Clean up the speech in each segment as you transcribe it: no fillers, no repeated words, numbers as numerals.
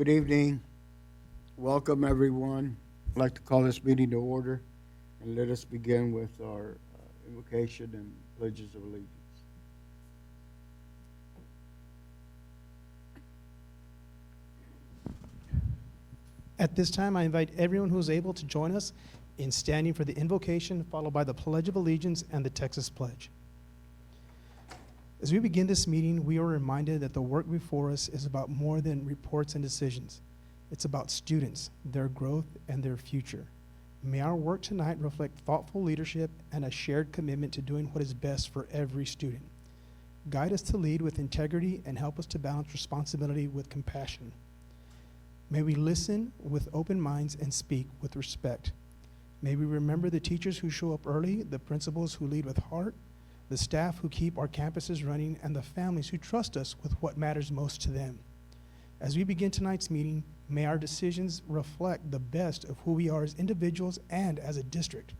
Good evening. Welcome, everyone. I'd like to call this meeting to order, and let us begin with our invocation and pledges of allegiance. At this time, I invite everyone who is able to join us in standing for the invocation, followed by the Pledge of Allegiance and the Texas Pledge. As we begin this meeting, we are reminded that the work before us is about more than reports and decisions. It's about students, their growth, and their future. May our work tonight reflect thoughtful leadership and a shared commitment to doing what is best for every student. Guide us to lead with integrity and help us to balance responsibility with compassion. May we listen with open minds and speak with respect. May we remember the teachers who show up early, the principals who lead with heart, the staff who keep our campuses running, and the families who trust us with what matters most to them. As we begin tonight's meeting, may our decisions reflect the best of who we are as individuals and as a district.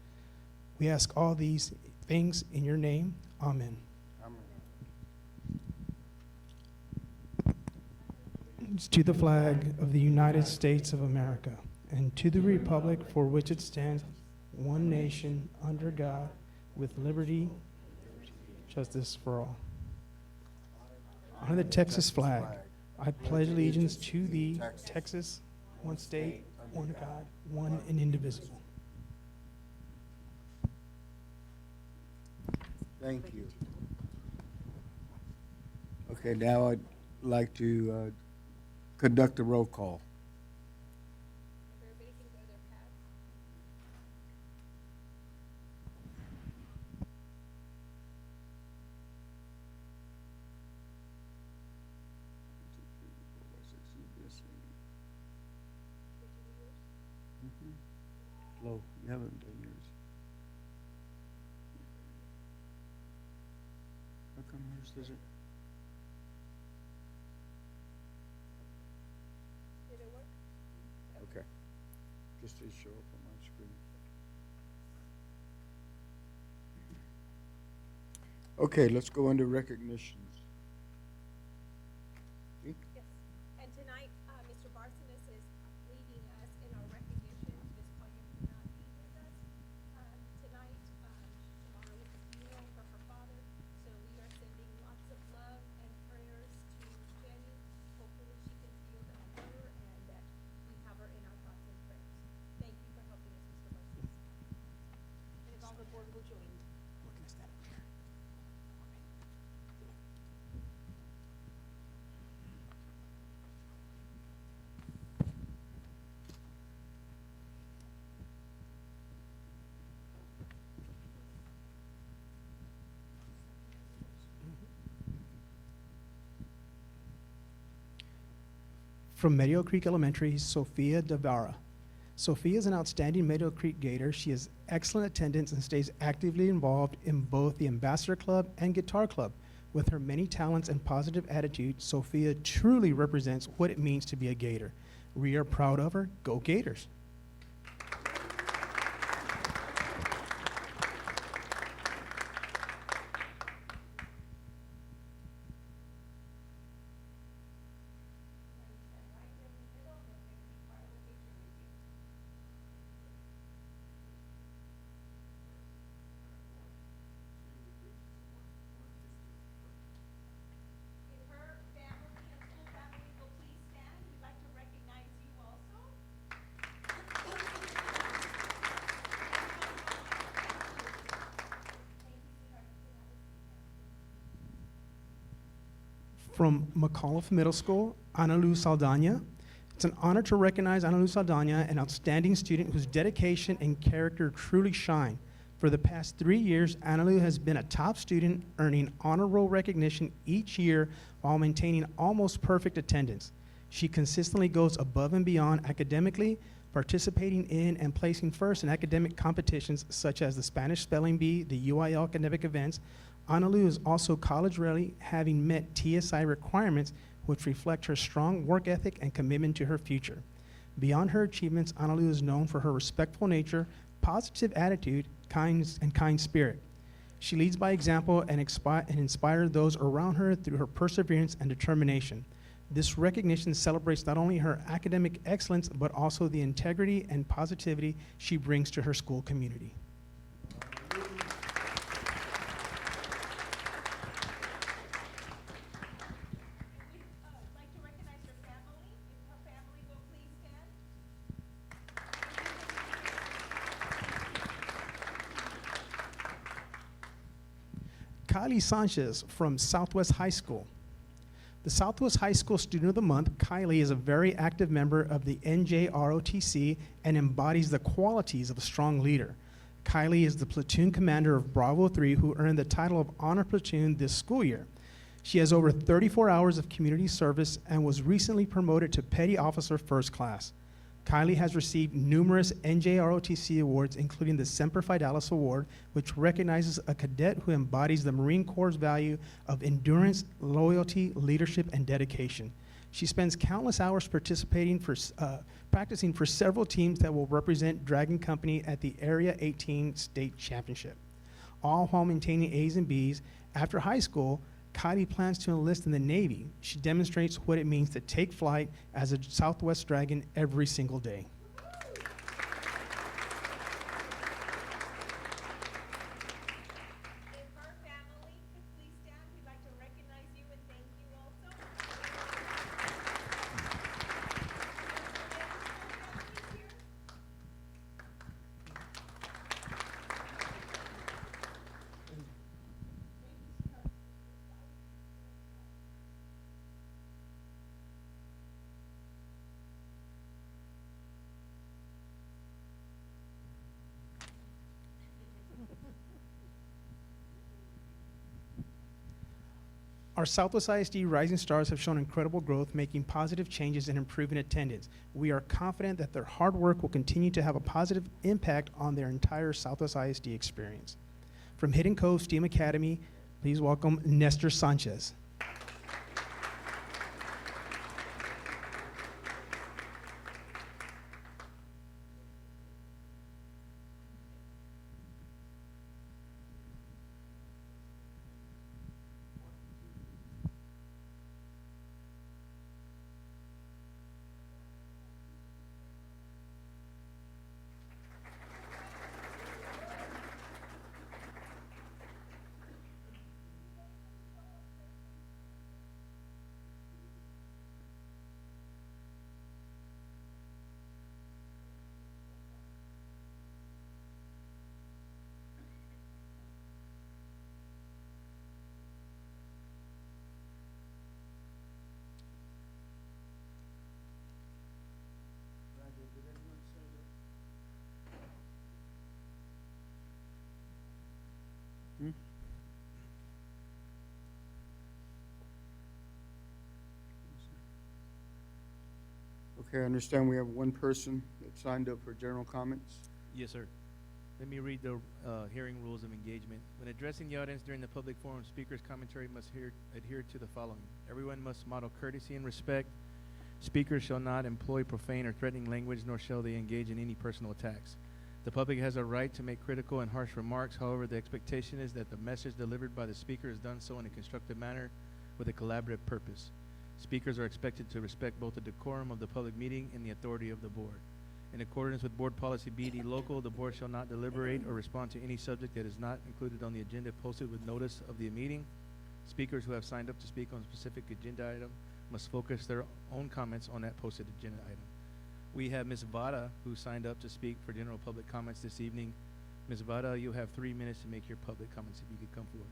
We ask all these things in your name. Amen. To the flag of the United States of America, and to the republic for which it stands, one nation, under God, with liberty, justice for all. Honor the Texas flag. I pledge allegiance to thee, Texas, one state, one God, one and indivisible. Thank you. Okay, now I'd like to conduct a roll call. Everybody can go to their pads. Flo, you haven't done yours. How come yours doesn't? Did it work? Okay. Just to show up on my screen. Okay, let's go into recognitions. Yes. And tonight, Mr. Barsonis is leading us in our recognitions. Ms. Collier could not be with us tonight. Tomorrow is the funeral for her father. So we are sending lots of love and prayers to Jenny. Hopefully she can feel that better and that we have her in our thoughts and prayers. Thank you for helping us, Mr. Barsonis. And if all the board will join. From Meadow Creek Elementary, Sophia Davara. Sophia is an outstanding Meadow Creek Gator. She has excellent attendance and stays actively involved in both the Ambassador Club and Guitar Club. With her many talents and positive attitude, Sophia truly represents what it means to be a Gator. We are proud of her. Go Gators! If her family and school family will please stand, we'd like to recognize you also. From McAuliffe Middle School, Analu Saldana. It's an honor to recognize Analu Saldana, an outstanding student whose dedication and character truly shine. For the past 3 years, Analu has been a top student, earning honor roll recognition each year while maintaining almost perfect attendance. She consistently goes above and beyond academically, participating in and placing first in academic competitions such as the Spanish Spelling Bee, the UIL academic events. Analu is also college ready, having met TSI requirements, which reflect her strong work ethic and commitment to her future. Beyond her achievements, Analu is known for her respectful nature, positive attitude, kind spirit. She leads by example and inspires those around her through her perseverance and determination. This recognition celebrates not only her academic excellence, but also the integrity and positivity she brings to her school community. We'd like to recognize her family. If her family will please stand. Kylie Sanchez from Southwest High School. The Southwest High School Student of the Month, Kylie is a very active member of the NJROTC and embodies the qualities of a strong leader. Kylie is the platoon commander of Bravo 3 who earned the title of Honor Platoon this school year. She has over 34 hours of community service and was recently promoted to Petty Officer First Class. Kylie has received numerous NJROTC awards, including the Semper Fidelis Award, which recognizes a cadet who embodies the Marine Corps' value of endurance, loyalty, leadership, and dedication. She spends countless hours practicing for several teams that will represent Dragon Company at the Area 18 State Championship, all while maintaining A's and B's. After high school, Kylie plans to enlist in the Navy. She demonstrates what it means to take flight as a Southwest Dragon every single day. If her family could please stand, we'd like to recognize you and thank you also. Our Southwest ISD Rising Stars have shown incredible growth, making positive changes and improving attendance. We are confident that their hard work will continue to have a positive impact on their entire Southwest ISD experience. From Hidden Cove STEAM Academy, please welcome Nestor Sanchez. Okay, I understand we have one person that signed up for general comments. Yes, sir. Let me read the hearing rules of engagement. When addressing the audience during the public forum, speaker's commentary must adhere to the following. Everyone must model courtesy and respect. Speakers shall not employ profane or threatening language, nor shall they engage in any personal attacks. The public has a right to make critical and harsh remarks. However, the expectation is that the message delivered by the speaker is done so in a constructive manner with a collaborative purpose. Speakers are expected to respect both the decorum of the public meeting and the authority of the board. In accordance with Board Policy BD Local, the board shall not deliberate or respond to any subject that is not included on the agenda posted with notice of the meeting. Speakers who have signed up to speak on a specific agenda item must focus their own comments on that posted agenda item. We have Ms. Vada, who signed up to speak for general public comments this evening. Ms. Vada, you have 3 minutes to make your public comments, if you could come forward.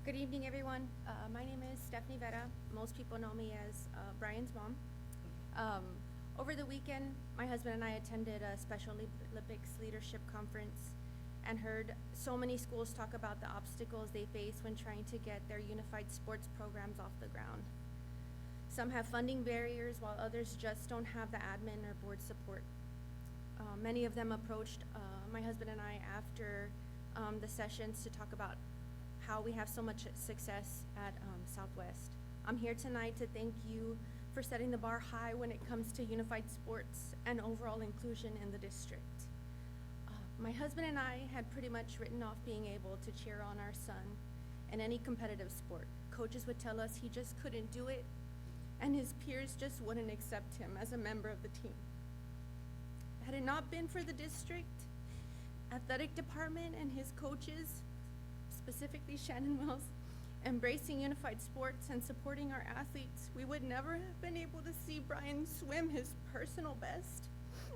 Good evening, everyone. My name is Stephanie Vera. Most people know me as Brian's mom. Over the weekend, my husband and I attended a Special Olympics Leadership Conference and heard so many schools talk about the obstacles they face when trying to get their unified sports programs off the ground. Some have funding barriers, while others just don't have the admin or board support. Many of them approached my husband and I after the sessions to talk about how we have so much success at Southwest. I'm here tonight to thank you for setting the bar high when it comes to unified sports and overall inclusion in the district. My husband and I had pretty much written off being able to cheer on our son in any competitive sport. Coaches would tell us he just couldn't do it, and his peers just wouldn't accept him as a member of the team. Had it not been for the district athletic department and his coaches, specifically Shannon Wells, embracing unified sports and supporting our athletes, we would never have been able to see Brian swim his personal best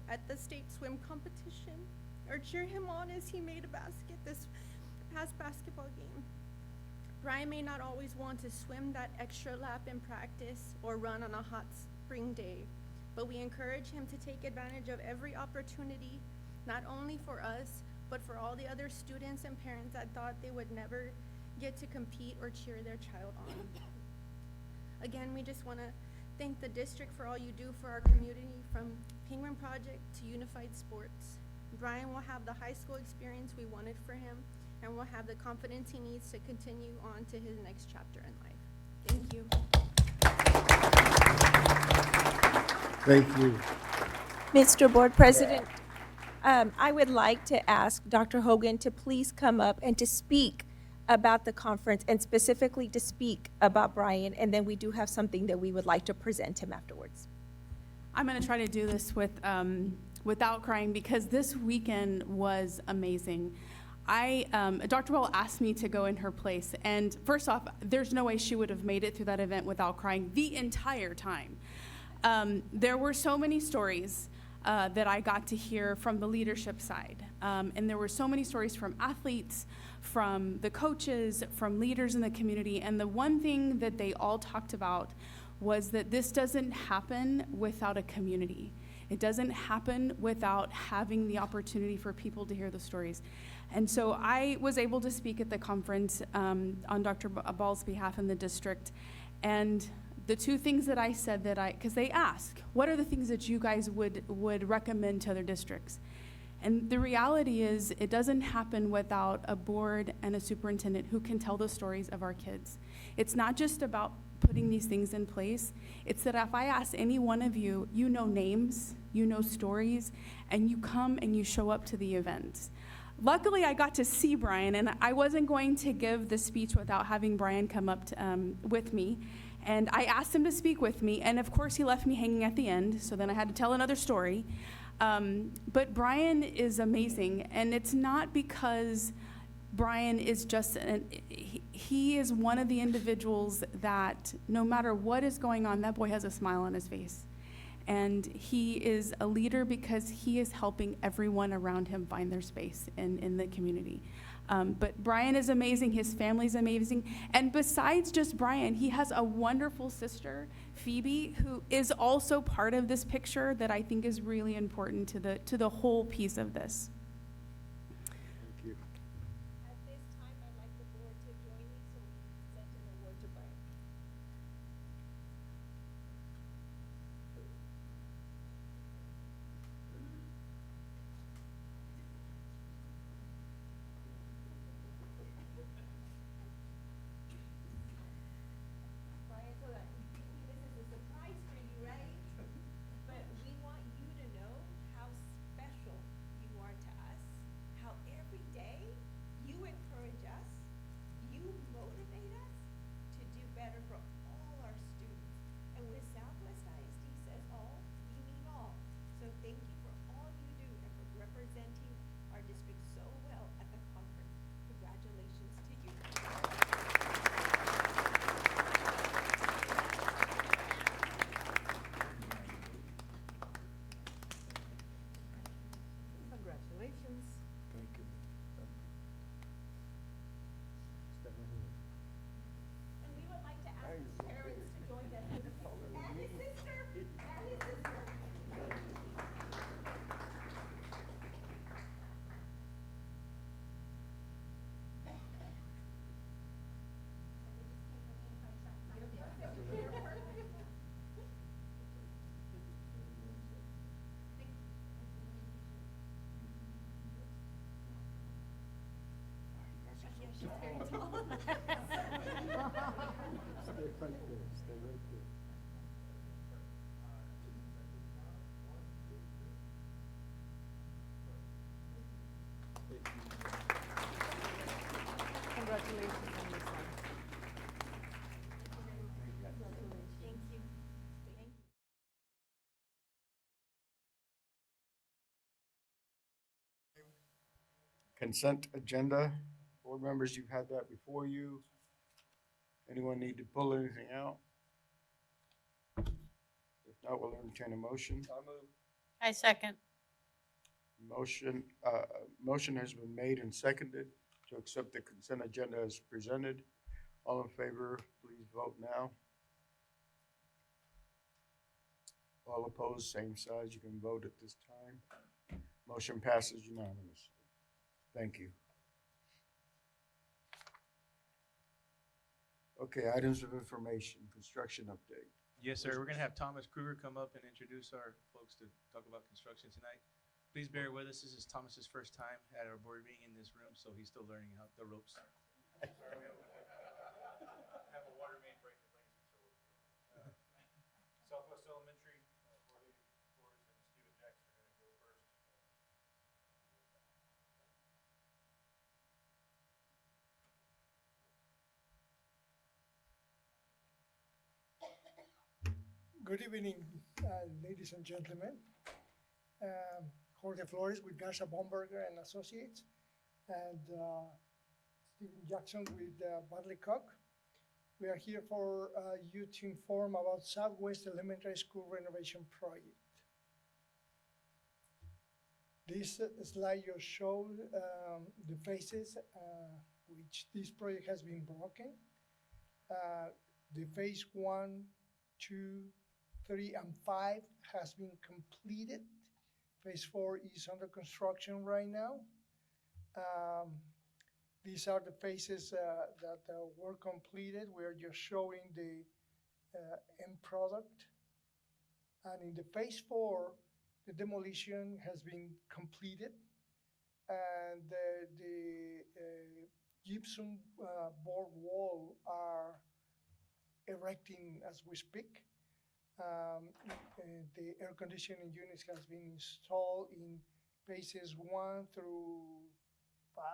at the state swim competition, or cheer him on as he made a basket this past basketball game. Brian may not always want to swim that extra lap in practice or run on a hot spring day, but we encourage him to take advantage of every opportunity, not only for us, but for all the other students and parents that thought they would never get to compete or cheer their child on. Again, we just want to thank the district for all you do for our community, from Penguin Project to Unified Sports. Brian will have the high school experience we wanted for him, and will have the confidence he needs to continue on to his next chapter in life. Thank you. Thank you. Mr. Board President, I would like to ask Dr. Hogan to please come up and to speak about the conference, and specifically to speak about Brian, and then we do have something that we would like to present him afterwards. I'm going to try to do this without crying, because this weekend was amazing. Dr. Ball asked me to go in her place, and first off, there's no way she would have made it through that event without crying the entire time. There were so many stories that I got to hear from the leadership side, and there were so many stories from athletes, from the coaches, from leaders in the community, and the one thing that they all talked about was that this doesn't happen without a community. It doesn't happen without having the opportunity for people to hear the stories. And so I was able to speak at the conference on Dr. Ball's behalf in the district, and the two things that I said because they ask, what are the things that you guys would recommend to other districts? And the reality is, it doesn't happen without a board and a superintendent who can tell the stories of our kids. It's not just about putting these things in place. It's that if I ask any one of you, you know names, you know stories, and you come and you show up to the events. Luckily, I got to see Brian, and I wasn't going to give the speech without having Brian come up with me. And I asked him to speak with me, and of course he left me hanging at the end, so then I had to tell another story. But Brian is amazing, and it's not because Brian is just, he is one of the individuals that no matter what is going on, that boy has a smile on his face. And he is a leader because he is helping everyone around him find their space in the community. But Brian is amazing, his family's amazing, and besides just Brian, he has a wonderful sister, Phoebe, who is also part of this picture that I think is really important to the whole piece of this. Thank you. At this time, I'd like the board to join me so we can send an award to Brian. Brian, so that this is a surprise for you, right? But we want you to know how special you are to us, how every day you encourage us, you motivate us to do better for all our students. And when Southwest ISD says all, we mean all. So thank you for all you do and for representing our district so well at the conference. Congratulations to you. Congratulations. Thank you. And we would like to ask his parents to join us for the picture. And his sister. And his sister. Yeah, she's very tall. Stay right there, stay right there. Consent agenda. Board members, you've had that before you. Anyone need to pull anything out? If not, we'll entertain a motion. I second. Motion has been made and seconded to accept the consent agenda as presented. All in favor, please vote now. All opposed, same side. You can vote at this time. Motion passes unanimously. Thank you. Okay, items of information, construction update. Yes, sir. We're gonna have Thomas Kruger come up and introduce our folks to talk about construction tonight. Please bear with us. This is Thomas's first time at our board meeting in this room, so he's still learning how the ropes. Have a water main break at Langston, so Southwest Elementary, Jorge Flores and Steven Jackson are gonna go first. Good evening, ladies and gentlemen. Jorge Flores with Garza Bomberger and Associates, and Stephen Jackson with Bartley Cook. We are here for you to inform about Southwest Elementary School renovation project. This slide just shows the phases which this project has been broken. The phase 1, 2, 3, and 5 has been completed. Phase 4 is under construction right now. These are the phases that were completed. We are just showing the end product. And in the phase 4, the demolition has been completed, and the gypsum board wall are erecting as we speak. The air conditioning units has been installed in phases 1 through 5.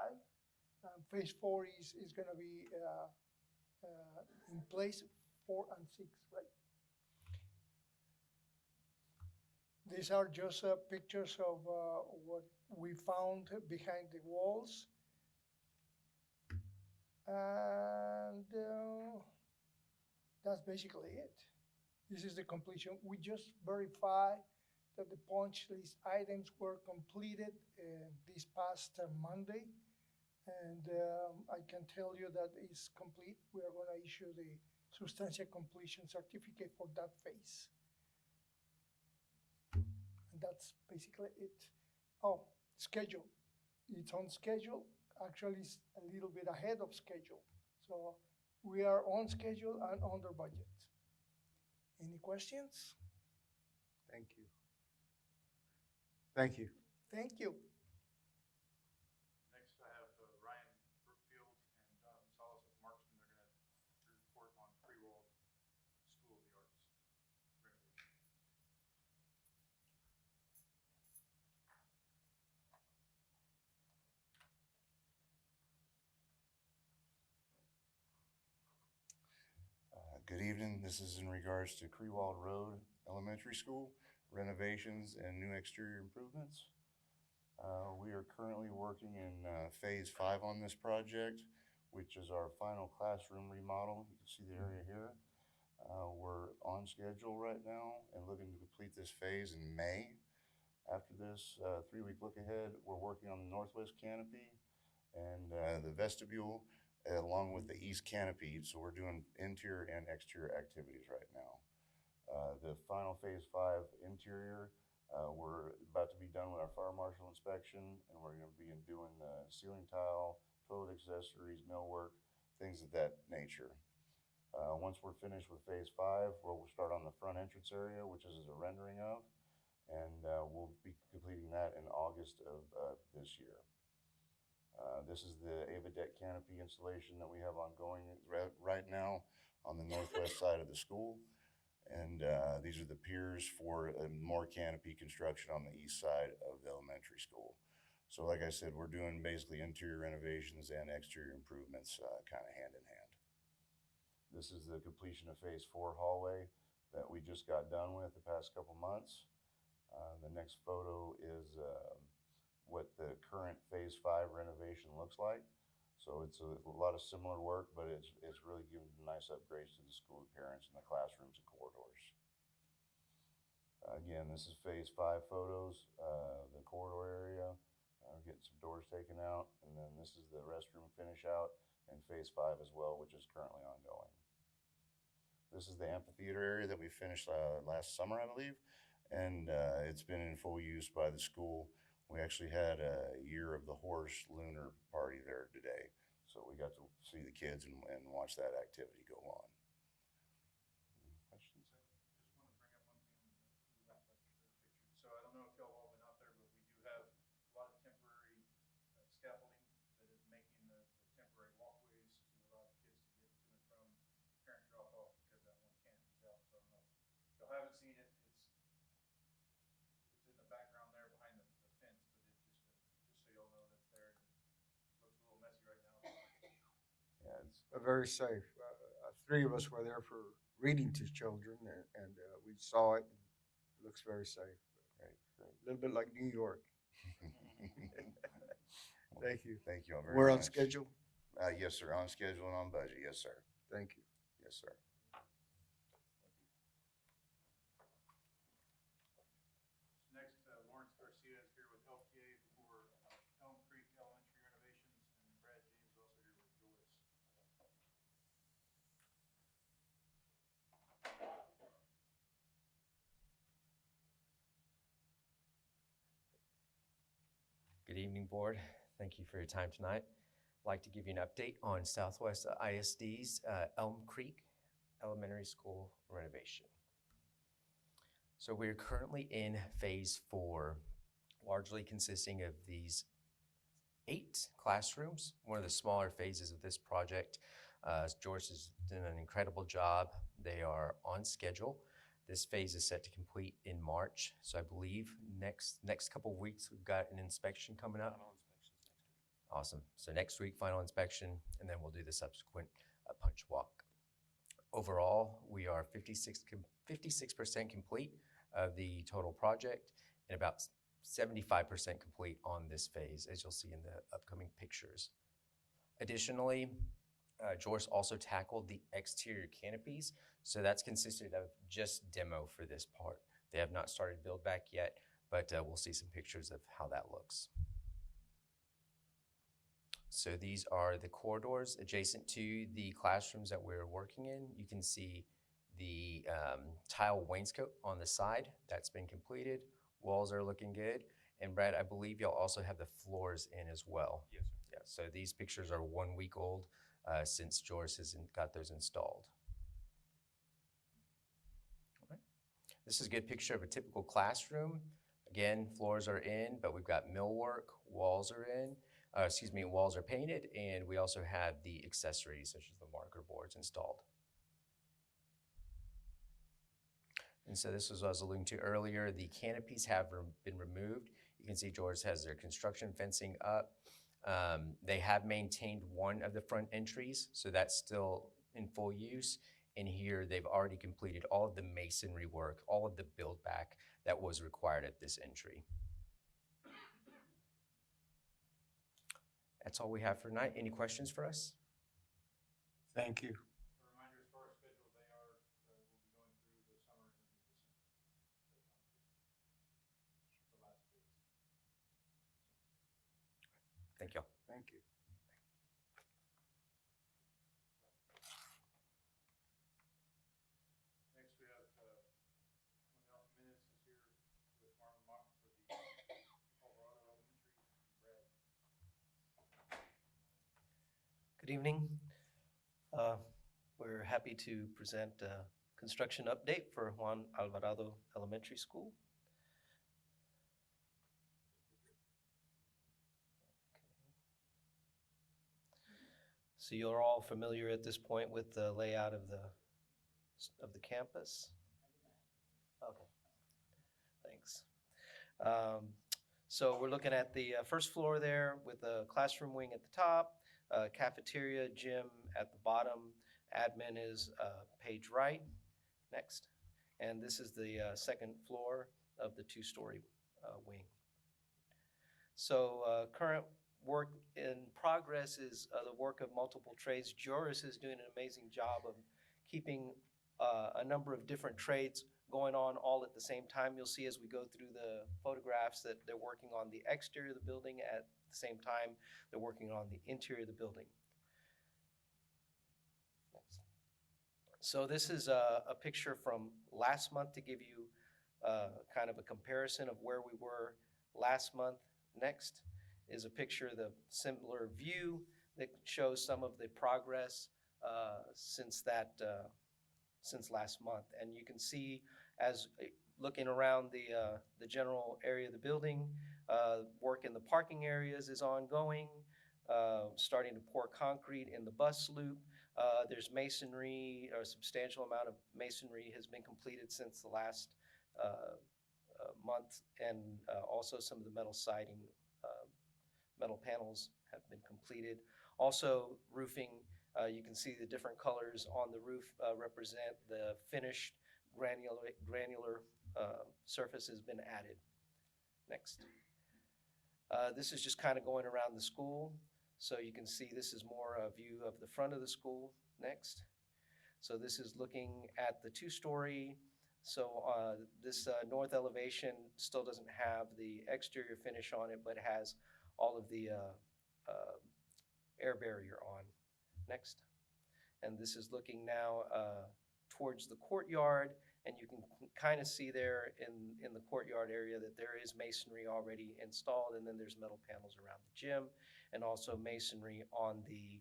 Phase 4 is going to be in place 4 and 6, right? These are just pictures of what we found behind the walls. And that's basically it. This is the completion. We just verified that the punch list items were completed this past Monday. And I can tell you that it's complete. We are going to issue the substantial completion certificate for that phase. And that's basically it. Oh, schedule. It's on schedule. Actually, it's a little bit ahead of schedule. So we are on schedule and under budget. Any questions? Thank you. Thank you. Thank you. Next, I have Ryan Brookfield and Jonathan Salas with Marksman. They're gonna report on Pre-Walled School of the Arts renovation. Good evening. This is in regards to Crewald Road Elementary School renovations and new exterior improvements. We are currently working in phase 5 on this project, which is our final classroom remodel. You can see the area here. We're on schedule right now and looking to complete this phase in May. After this 3-week look ahead, we're working on the northwest canopy and the vestibule, along with the east canopy. So we're doing interior and exterior activities right now. The final phase 5 interior, we're about to be done with our fire marshal inspection, and we're going to be doing the ceiling tile, toilet accessories, millwork, things of that nature. Once we're finished with phase 5, we'll start on the front entrance area, which is a rendering of, and we'll be completing that in August of this year. This is the Ava Deck canopy installation that we have ongoing right now on the northwest side of the school. And these are the piers for more canopy construction on the east side of the elementary school. So like I said, we're doing basically interior renovations and exterior improvements kind of hand in hand. This is the completion of phase 4 hallway that we just got done with the past couple months. The next photo is what the current Phase 5 renovation looks like. So it's a lot of similar work, but it's really giving nice upgrades to the school appearance and the classrooms and corridors. Again, this is Phase 5 photos, the corridor area, getting some doors taken out, and then this is the restroom finish out in Phase 5 as well, which is currently ongoing. This is the amphitheater area that we finished last summer, I believe, and it's been in full use by the school. We actually had a Year of the Horse lunar party there today, so we got to see the kids and watch that activity go on. Any questions? Just want to bring up one thing about the picture. So I don't know if y'all all been out there, but we do have a lot of temporary scaffolding that is making the temporary walkways to allow the kids to get to and from parent drop off because that one can't is out. So I don't know. If y'all haven't seen it, it's in the background there behind the fence, but it just so y'all know that's there. It looks a little messy right now. Yeah, it's Very safe. Three of us were there for reading to children, and we saw it. It looks very safe. great, great. A little bit like New York. Thank you. Thank you all very much. We're on schedule? Yes, sir. On schedule and on budget. Yes, sir. Thank you. Yes, sir. Next, Lawrence Garcia is here with LPA for Elm Creek Elementary renovations, and Brad James is also here with Joris. Good evening, Board. Thank you for your time tonight. I'd like to give you an update on Southwest ISD's Elm Creek Elementary School renovation. So we're currently in Phase 4, largely consisting of these 8 classrooms, one of the smaller phases of this project. George has done an incredible job. They are on schedule. This phase is set to complete in March. So I believe next couple of weeks, we've got an inspection coming up. Final inspections next week. Awesome. So next week, final inspection, and then we'll do the subsequent punch walk. Overall, we are 56% complete of the total project and about 75% complete on this phase, as you'll see in the upcoming pictures. Additionally, Joris also tackled the exterior canopies, so that's consisted of just demo for this part. They have not started build back yet, but we'll see some pictures of how that looks. So these are the corridors adjacent to the classrooms that we're working in. You can see the tile wainscot on the side. That's been completed. Walls are looking good. And Brad, I believe y'all also have the floors in as well. Yes, sir. Yeah, so these pictures are 1 week old since Joris has got those installed. All right. This is a good picture of a typical classroom. Again, floors are in, but we've got millwork, walls are in. Walls are painted, and we also have the accessories such as the marker boards installed. And so this was what I was alluding to earlier. The canopies have been removed. You can see George has their construction fencing up. They have maintained one of the front entries, so that's still in full use. And here they've already completed all of the masonry work, all of the build back that was required at this entry. That's all we have for tonight. Any questions for us? Thank you. A reminder, as far as schedule, they are, will be going through the summer and December. The last phase. Thank y'all. Thank you. Next, we have, Monel Jimenez is here with Marvin Mock for the Alvarado Elementary. Brad. Good evening. We're happy to present a construction update for Juan Alvarado Elementary School. So you're all familiar at this point with the layout of the campus? Okay, thanks. So we're looking at the first floor there with the classroom wing at the top, cafeteria, gym at the bottom, admin is page right, next. And this is the second floor of the 2-story wing. So current work in progress is the work of multiple trades. Joris is doing an amazing job of keeping a number of different trades going on all at the same time. You'll see as we go through the photographs that they're working on the exterior of the building at the same time they're working on the interior of the building. So this is a picture from last month to give you kind of a comparison of where we were last month. Next is a picture of the similar view that shows some of the progress since last month. And you can see as looking around the general area of the building, work in the parking areas is ongoing, starting to pour concrete in the bus loop. There's masonry, or a substantial amount of masonry has been completed since the last month, and also some of the metal siding, metal panels have been completed. Also roofing, you can see the different colors on the roof represent the finished granular surface has been added. Next. This is just kind of going around the school. So you can see this is more a view of the front of the school. Next. So this is looking at the two-story. So this north elevation still doesn't have the exterior finish on it, but has all of the air barrier on. Next. And this is looking now towards the courtyard, and you can kind of see there in the courtyard area that there is masonry already installed, and then there's metal panels around the gym, and also masonry on the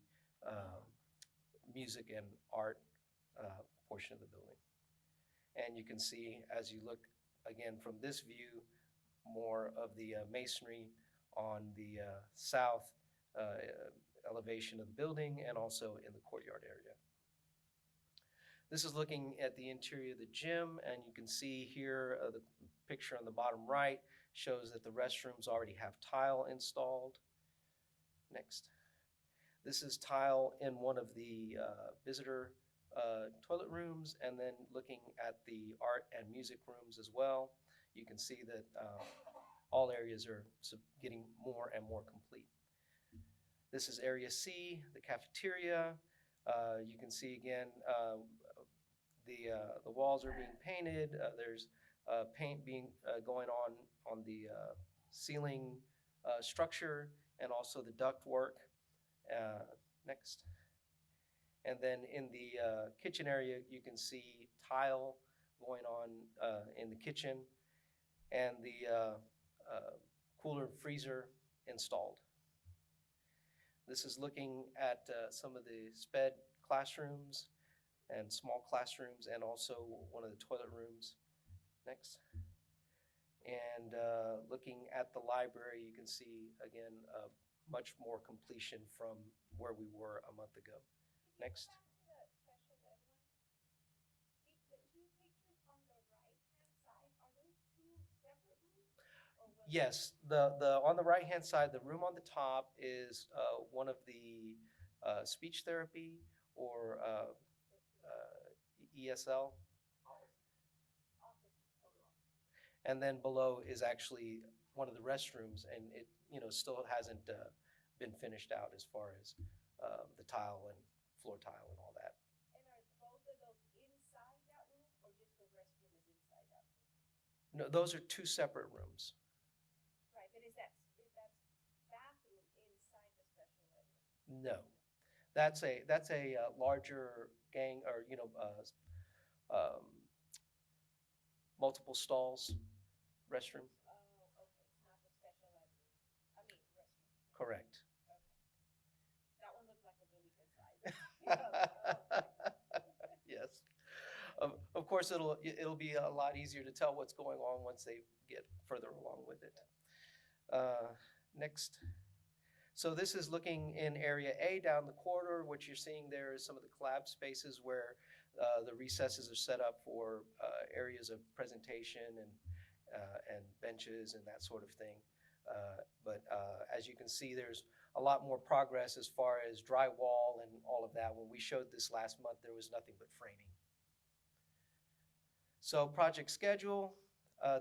music and art portion of the building. And you can see as you look again from this view, more of the masonry on the south elevation of the building and also in the courtyard area. This is looking at the interior of the gym, and you can see here the picture on the bottom right shows that the restrooms already have tile installed. Next. This is tile in one of the visitor toilet rooms, and then looking at the art and music rooms as well. You can see that all areas are getting more and more complete. This is area C, the cafeteria. You can see again the walls are being painted. There's paint being going on the ceiling structure and also the duct work. Next. And then in the kitchen area, you can see tile going on in the kitchen and the cooler and freezer installed. This is looking at some of the SPED classrooms and small classrooms, and also one of the toilet rooms. Next. And looking at the library, you can see again much more completion from where we were a month ago. Next. Yes, the on the right hand side, the room on the top is one of the speech therapy or ESL. And then below is actually one of the restrooms, and it still hasn't been finished out as far as the tile and floor tile and all that. And are both of those inside that room, or just the restroom is inside that room? No, those are two separate rooms. Right, but is that bathroom inside the special ed room? No, that's a larger gang or multiple stalls restroom. Oh, okay, it's not the special ed room. I mean, restroom. Correct. That one looks like a really good size. Yes. Of course, it'll be a lot easier to tell what's going on once they get further along with it. Next. So this is looking in area A down the corridor. What you're seeing there is some of the collab spaces where the recesses are set up for areas of presentation and benches and that sort of thing. But as you can see, there's a lot more progress as far as drywall and all of that. When we showed this last month, there was nothing but framing. So project schedule,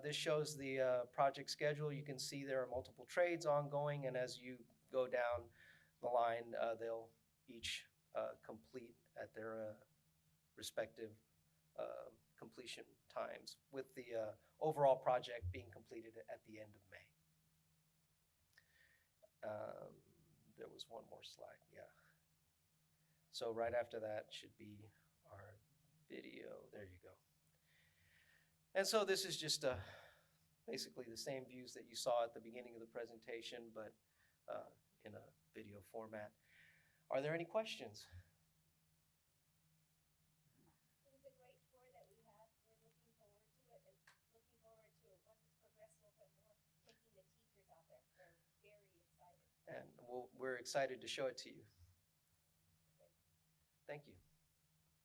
This shows the project schedule. You can see there are multiple trades ongoing, and as you go down the line, they'll each complete at their respective completion times, with the overall project being completed at the end of May. There was one more slide, yeah. So right after that should be our video. There you go. And so this is just basically the same views that you saw at the beginning of the presentation, but in a video format. Are there any questions? It was a great tour that we had. We're looking forward to it and looking forward to it once it's progressed a little bit more, taking the teachers out there. They're very excited. And we're excited to show it to you. Thank you.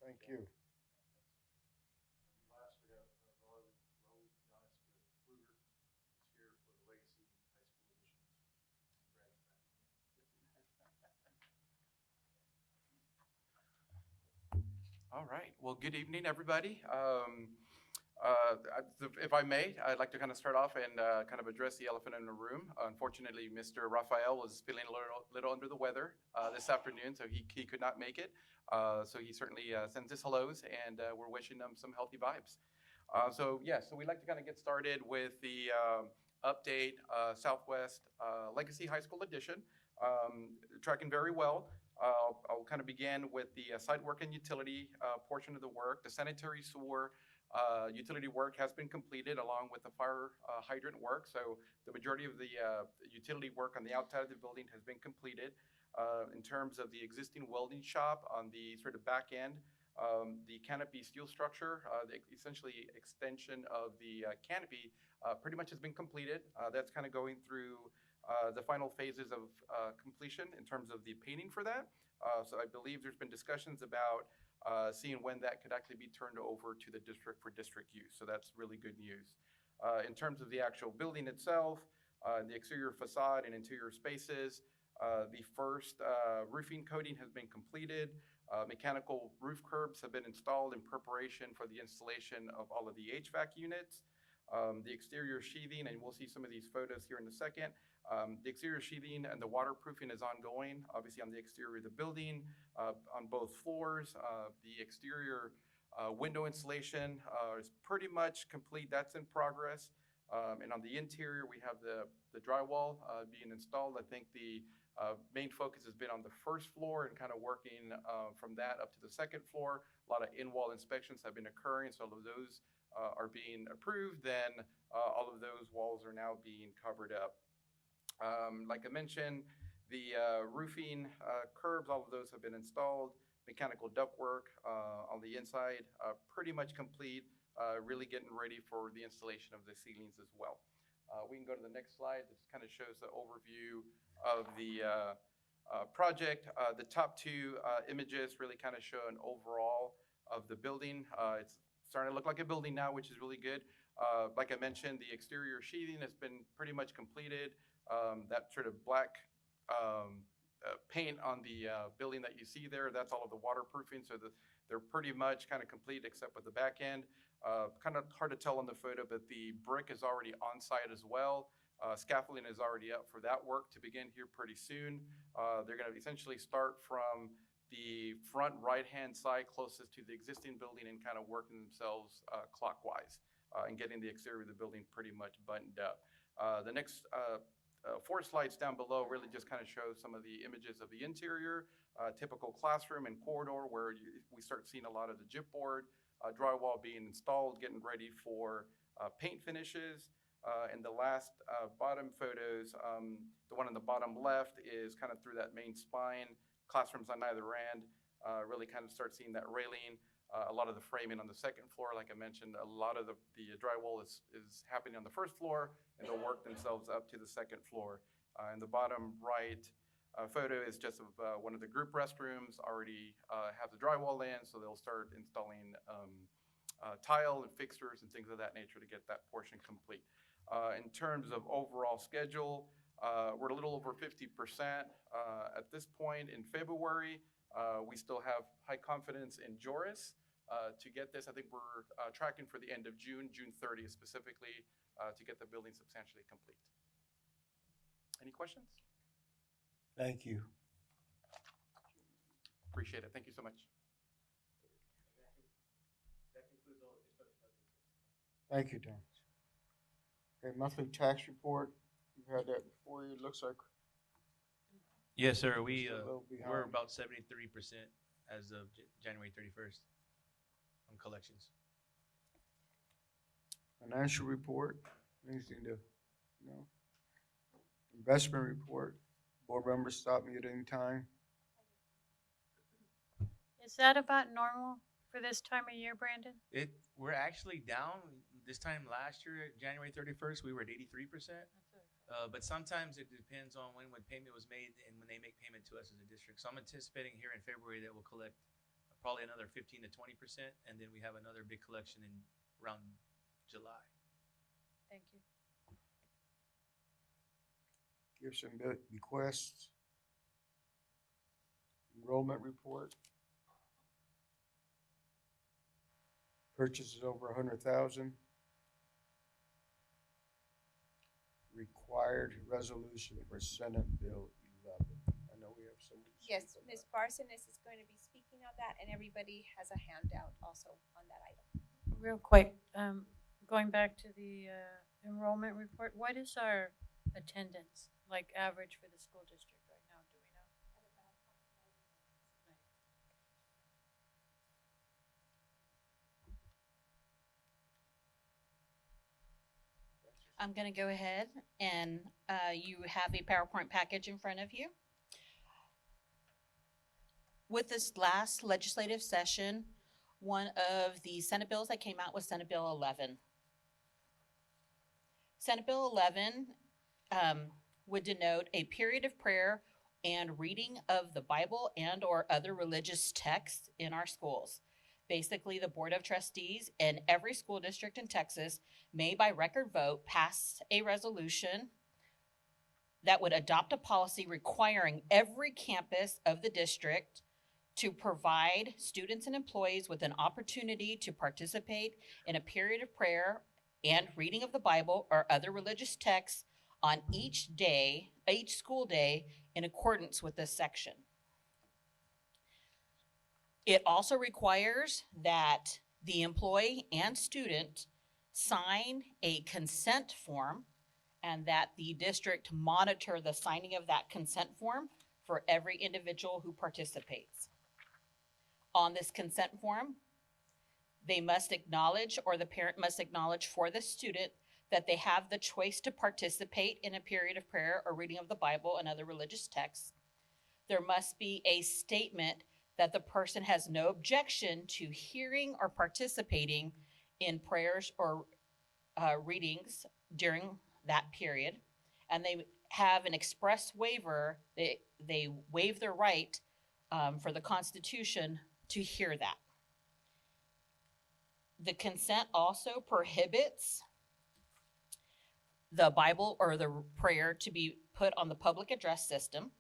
Thank you. Last, we have Raul Giannis with Fluger. He's here for the Legacy High School editions. All right. Well, good evening, everybody. If I may, I'd like to kind of start off and kind of address the elephant in the room. Unfortunately, Mr. Rafael was feeling a little under the weather this afternoon, so he could not make it. So he certainly sends his hellos, and we're wishing him some healthy vibes. So we'd like to kind of get started with the update Southwest Legacy High School Edition. Tracking very well. I'll kind of begin with the site work and utility portion of the work. The sanitary sewer utility work has been completed along with the fire hydrant work. So the majority of the utility work on the outside of the building has been completed. In terms of the existing welding shop on the sort of back end, the canopy steel structure, the essentially extension of the canopy pretty much has been completed. That's kind of going through the final phases of completion in terms of the painting for that. So I believe there's been discussions about seeing when that could actually be turned over to the district for district use. So that's really good news. In terms of the actual building itself, the exterior facade and interior spaces, the first roofing coating has been completed. Mechanical roof curbs have been installed in preparation for the installation of all of the HVAC units. The exterior sheathing, and we'll see some of these photos here in a second. The exterior sheathing and the waterproofing is ongoing, obviously on the exterior of the building, on both floors. The exterior window installation is pretty much complete. That's in progress. And on the interior, we have the drywall being installed. I think the main focus has been on the first floor and kind of working from that up to the second floor. A lot of in-wall inspections have been occurring, so all of those are being approved. Then all of those walls are now being covered up. Like I mentioned, the roofing curbs, all of those have been installed. Mechanical ductwork on the inside, pretty much complete. Really getting ready for the installation of the ceilings as well. We can go to the next slide. This kind of shows the overview of the project. The top two images really kind of show an overall of the building. It's starting to look like a building now, which is really good. Like I mentioned, the exterior sheathing has been pretty much completed. That sort of black paint on the building that you see there, that's all of the waterproofing. So they're pretty much kind of complete except with the back end. Kind of hard to tell on the photo, but the brick is already on site as well. Scaffolding is already up for that work to begin here pretty soon. They're going to essentially start from the front right-hand side closest to the existing building and kind of working themselves clockwise and getting the exterior of the building pretty much buttoned up. The next 4 slides down below really just kind of show some of the images of the interior, typical classroom and corridor where we start seeing a lot of the gypboard, drywall being installed, getting ready for paint finishes. And the last bottom photos, the one on the bottom left is kind of through that main spine, classrooms on either end, really kind of start seeing that railing. A lot of the framing on the second floor, like I mentioned, a lot of the drywall is happening on the first floor, and they'll work themselves up to the second floor. And the bottom right photo is just of one of the group restrooms, already have the drywall in, so they'll start installing tile and fixtures and things of that nature to get that portion complete. In terms of overall schedule, we're a little over 50% at this point in February. We still have high confidence in Joris. to get this. I think we're tracking for the end of June, June 30th specifically, to get the building substantially complete. Any questions? Thank you. Appreciate it. Thank you so much. Thank you, Tom. Okay, monthly tax report. You've had that before you. It looks like Yes, sir. Just a little We're behind. about 73% as of January 31st on collections. financial report. Anything to, no? Investment report. Board members stop me at any time. Is that about normal for this time of year, Brandon? We're actually down. This time last year, January 31st, we were at 83%. But sometimes it depends on when payment was made and when they make payment to us as a district. So I'm anticipating here in February that we'll collect probably another 15 to 20%, and then we have another big collection in around July. Thank you. Gifts and bequests. Enrollment report. Purchases over 100,000. Required resolution for Senate Bill 11. I know we have some. Yes, Ms. Barsonis is going to be speaking on that, and everybody has a handout also on that item. Real quick, going back to the enrollment report, what is our attendance, like average for the school district right now? Do we know? I'm going to go ahead and you have a PowerPoint package in front of you. With this last legislative session, one of the Senate bills that came out was Senate Bill 11. Senate Bill 11 would denote a period of prayer and reading of the Bible and or other religious texts in our schools. Basically, the Board of Trustees in every school district in Texas may by record vote pass a resolution that would adopt a policy requiring every campus of the district to provide students and employees with an opportunity to participate in a period of prayer and reading of the Bible or other religious texts on each school day in accordance with this section. It also requires that the employee and student sign a consent form and that the district monitor the signing of that consent form for every individual who participates. On this consent form, they must acknowledge, or the parent must acknowledge for the student, that they have the choice to participate in a period of prayer or reading of the Bible and other religious texts. There must be a statement that the person has no objection to hearing or participating in prayers or readings during that period. And they have an express waiver, they waive their right for the Constitution to hear that. The consent also prohibits the Bible or the prayer to be put on the public address system.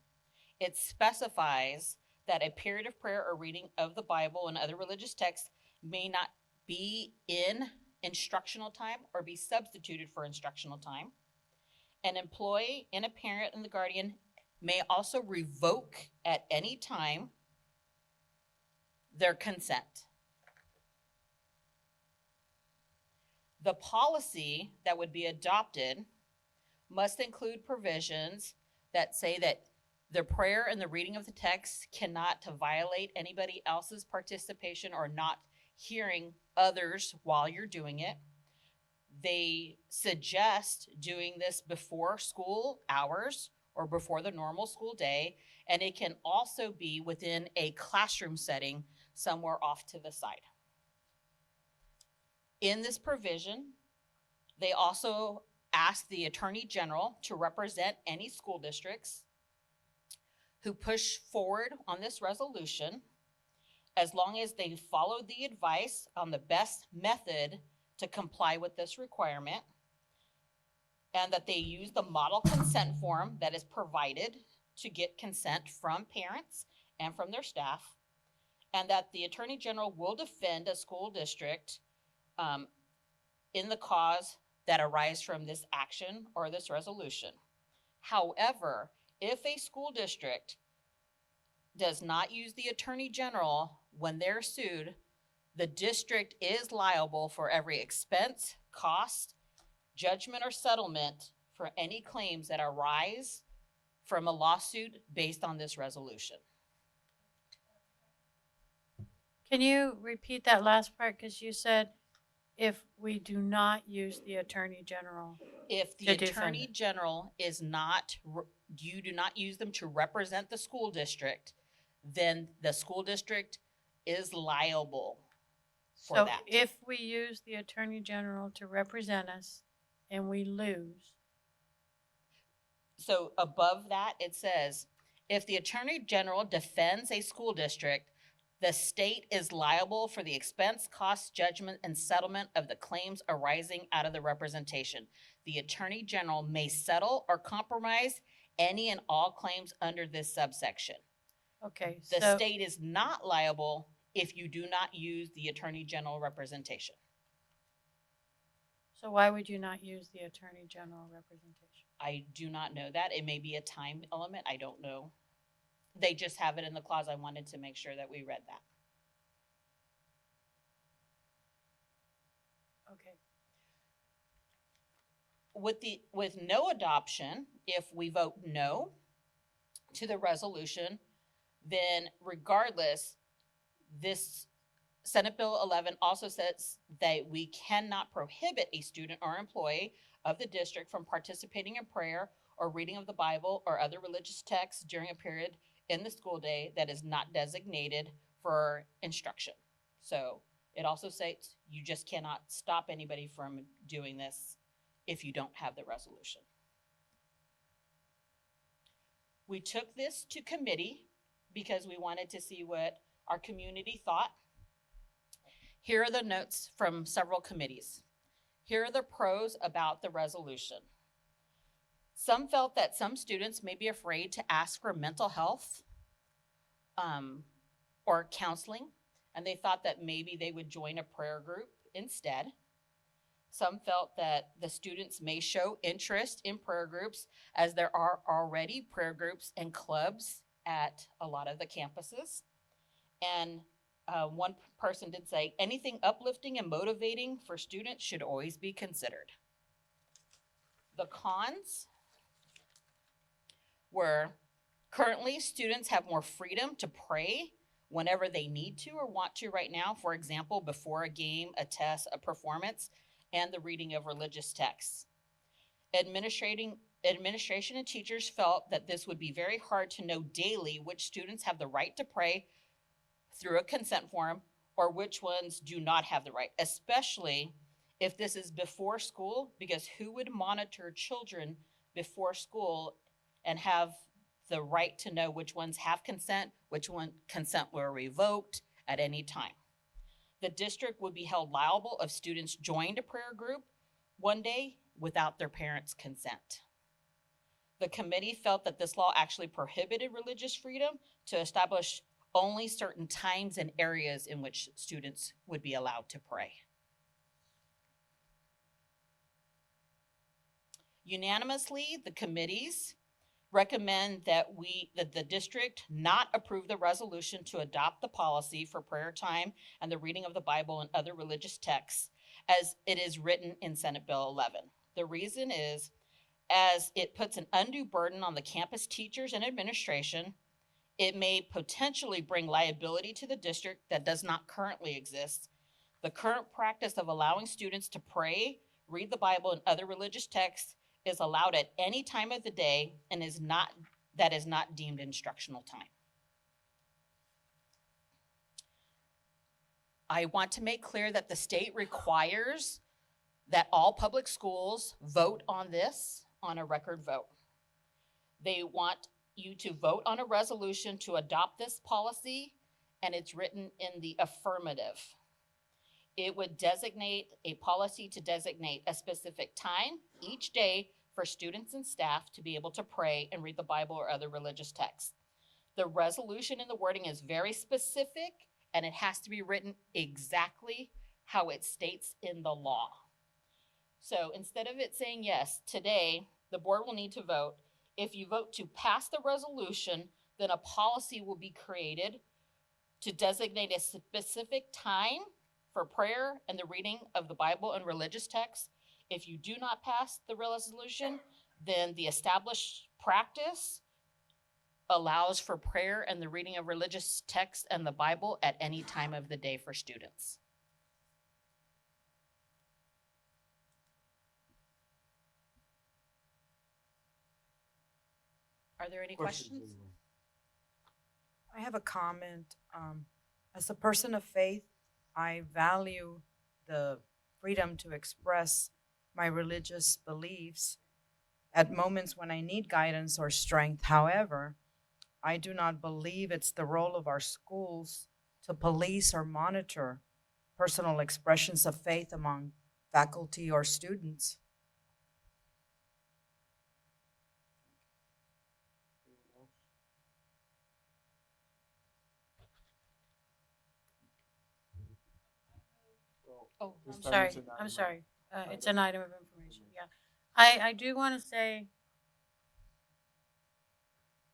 It specifies that a period of prayer or reading of the Bible and other religious texts may not be in instructional time or be substituted for instructional time. An employee and a parent and the guardian may also revoke at any time their consent. The policy that would be adopted must include provisions that say that the prayer and the reading of the text cannot violate anybody else's participation or not hearing others while you're doing it. They suggest doing this before school hours or before the normal school day, and it can also be within a classroom setting somewhere off to the side. In this provision, they also ask the Attorney General to represent any school districts who push forward on this resolution, as long as they follow the advice on the best method to comply with this requirement, and that they use the model consent form that is provided to get consent from parents and from their staff, and that the Attorney General will defend a school district in the cause that arise from this action or this resolution. However, if a school district does not use the Attorney General when they're sued, the district is liable for every expense, cost, judgment, or settlement for any claims that arise from a lawsuit based on this resolution. Can you repeat that last part? Because you said if we do not use the Attorney General. If the To defend Attorney it. General is not, you do not use them to represent the school district, then the school district is liable for So that. if we use the Attorney General to represent us and we lose, So above that, it says, if the Attorney General defends a school district, the state is liable for the expense, cost, judgment, and settlement of the claims arising out of the representation. The Attorney General may settle or compromise any and all claims under this subsection. okay, The so, state is not liable if you do not use the Attorney General representation. so why would you not use the Attorney General representation? I do not know that. It may be a time element. I don't know. They just have it in the clause. I wanted to make sure that we read that. Okay. With no adoption, if we vote no to the resolution, then regardless, this Senate Bill 11 also says that we cannot prohibit a student or employee of the district from participating in prayer or reading of the Bible or other religious texts during a period in the school day that is not designated for instruction. So it also states you just cannot stop anybody from doing this if you don't have the resolution. We took this to committee because we wanted to see what our community thought. Here are the notes from several committees. Here are the pros about the resolution. Some felt that some students may be afraid to ask for mental health or counseling, and they thought that maybe they would join a prayer group instead. Some felt that the students may show interest in prayer groups as there are already prayer groups and clubs at a lot of the campuses. And one person did say, anything uplifting and motivating for students should always be considered. The cons were currently students have more freedom to pray whenever they need to or want to right now. For example, before a game, a test, a performance, and the reading of religious texts. Administration and teachers felt that this would be very hard to know daily which students have the right to pray through a consent form or which ones do not have the right, especially if this is before school, because who would monitor children before school and have the right to know which ones have consent, which one consent were revoked at any time. The district would be held liable if students joined a prayer group one day without their parents' consent. The committee felt that this law actually prohibited religious freedom to establish only certain times and areas in which students would be allowed to pray. Unanimously, the committees recommend that the district not approve the resolution to adopt the policy for prayer time and the reading of the Bible and other religious texts as it is written in Senate Bill 11. The reason is, as it puts an undue burden on the campus teachers and administration, it may potentially bring liability to the district that does not currently exist. The current practice of allowing students to pray, read the Bible, and other religious texts is allowed at any time of the day and is not deemed instructional time. I want to make clear that the state requires that all public schools vote on this on a record vote. They want you to vote on a resolution to adopt this policy, and it's written in the affirmative. It would designate a policy to designate a specific time each day for students and staff to be able to pray and read the Bible or other religious texts. The resolution in the wording is very specific and it has to be written exactly how it states in the law. So instead of it saying yes, today, the board will need to vote. If you vote to pass the resolution, then a policy will be created to designate a specific time for prayer and the reading of the Bible and religious texts. If you do not pass the resolution, then the established practice allows for prayer and the reading of religious texts and the Bible at any time of the day for students. Are there any questions? anyone? I have a comment. As a person of faith, I value the freedom to express my religious beliefs at moments when I need guidance or strength. However, I do not believe it's the role of our schools to police or monitor personal expressions of faith among faculty or students. Oh, This I'm time sorry, it's an I'm item. sorry. It's an item of information, yeah. I do want to say,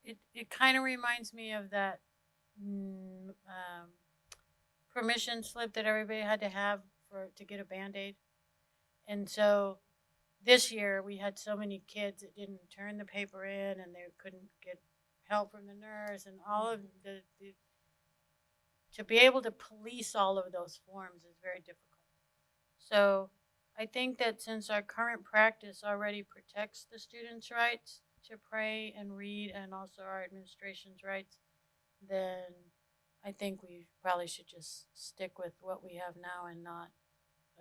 it kind of reminds me of that permission slip that everybody had to have to get a Band-Aid. And so this year, we had so many kids that didn't turn the paper in, and they couldn't get help from the nurse, and all of the to be able to police all of those forms is very difficult. So I think that since our current practice already protects the students' rights to pray and read, and also our administration's rights, then I think we probably should just stick with what we have now and not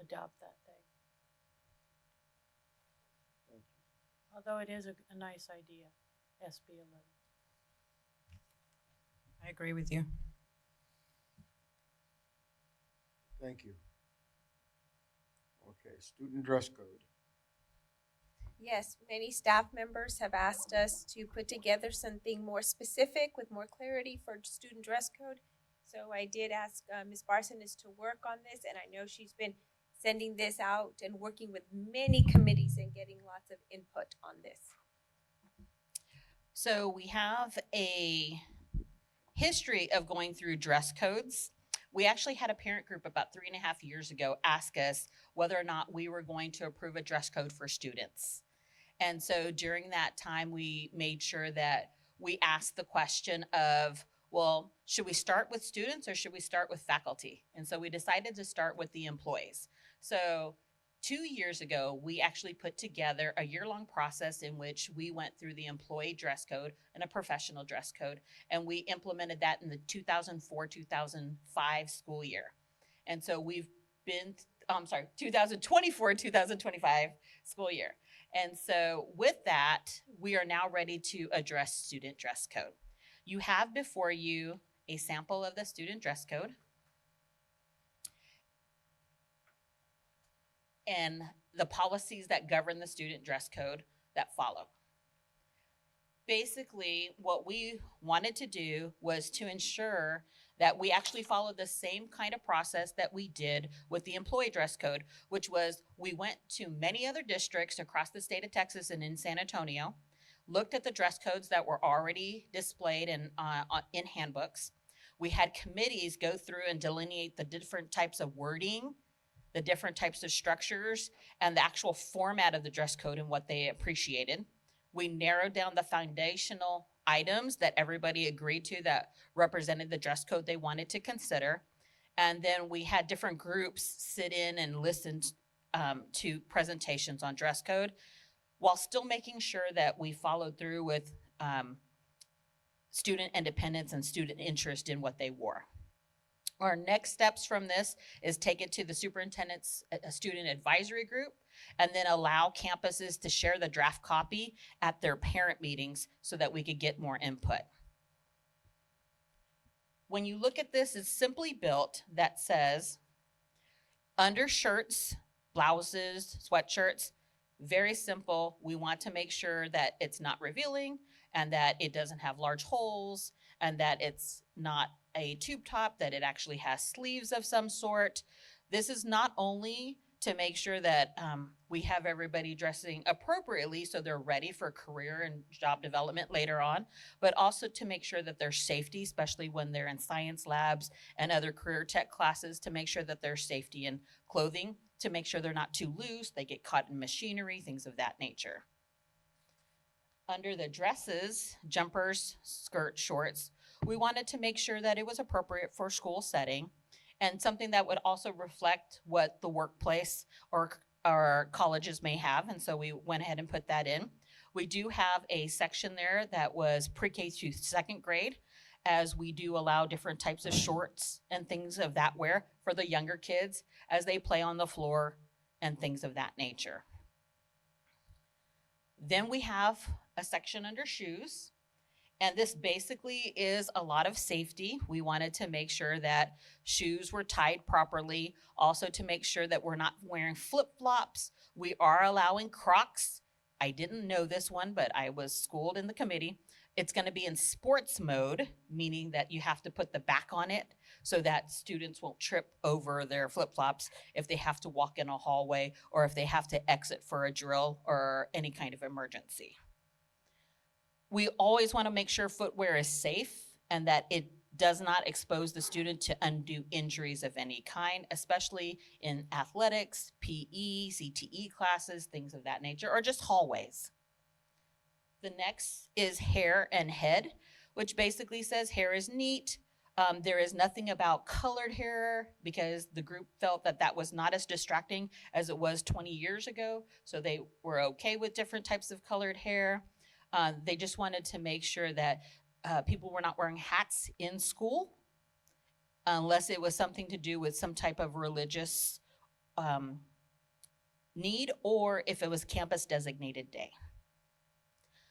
adopt that thing. Although it is a nice idea, SB 11. I agree with you. Thank you. Okay, student dress code. Yes, many staff members have asked us to put together something more specific with more clarity for student dress code. So I did ask Ms. Barsonis to work on this, and I know she's been sending this out and working with many committees and getting lots of input on this. So we have a history of going through dress codes. We actually had a parent group about 3.5 years ago ask us whether or not we were going to approve a dress code for students. And so during that time, we made sure that we asked the question of, well, should we start with students or should we start with faculty? And so we decided to start with the employees. So 2 years ago, we actually put together a year-long process in which we went through the employee dress code and a professional dress code, and we implemented that in the 2004-2005 school year. And so we've been, 2024-2025 school year. And so with that, we are now ready to address student dress code. You have before you a sample of the student dress code and the policies that govern the student dress code that follow. Basically, what we wanted to do was to ensure that we actually followed the same kind of process that we did with the employee dress code, which was we went to many other districts across the state of Texas and in San Antonio, looked at the dress codes that were already displayed in handbooks. We had committees go through and delineate the different types of wording, the different types of structures, and the actual format of the dress code and what they appreciated. We narrowed down the foundational items that everybody agreed to that represented the dress code they wanted to consider. And then we had different groups sit in and listen to presentations on dress code, while still making sure that we followed through with student independence and student interest in what they wore. Our next steps from this is take it to the superintendent's student advisory group, and then allow campuses to share the draft copy at their parent meetings so that we could get more input. When you look at this, it's simply built that says undershirts, blouses, sweatshirts, very simple. We want to make sure that it's not revealing and that it doesn't have large holes and that it's not a tube top, that it actually has sleeves of some sort. This is not only to make sure that we have everybody dressing appropriately so they're ready for career and job development later on, but also to make sure that their safety, especially when they're in science labs and other career tech classes, to make sure that there's safety in clothing, to make sure they're not too loose, they get caught in machinery, things of that nature. Under the dresses, jumpers, skirts, shorts, we wanted to make sure that it was appropriate for school setting and something that would also reflect what the workplace or colleges may have. And so we went ahead and put that in. We do have a section there that was pre-K to second grade, as we do allow different types of shorts and things of that wear for the younger kids as they play on the floor and things of that nature. Then we have a section under shoes, and this basically is a lot of safety. We wanted to make sure that shoes were tied properly, also to make sure that we're not wearing flip-flops. We are allowing Crocs. I didn't know this one, but I was schooled in the committee. It's going to be in sports mode, meaning that you have to put the back on it so that students won't trip over their flip-flops if they have to walk in a hallway or if they have to exit for a drill or any kind of emergency. We always want to make sure footwear is safe and that it does not expose the student to undue injuries of any kind, especially in athletics, PE, CTE classes, things of that nature, or just hallways. The next is hair and head, which basically says hair is neat. There is nothing about colored hair because the group felt that that was not as distracting as it was 20 years ago. So they were okay with different types of colored hair. They just wanted to make sure that people were not wearing hats in school unless it was something to do with some type of religious need or if it was campus designated day.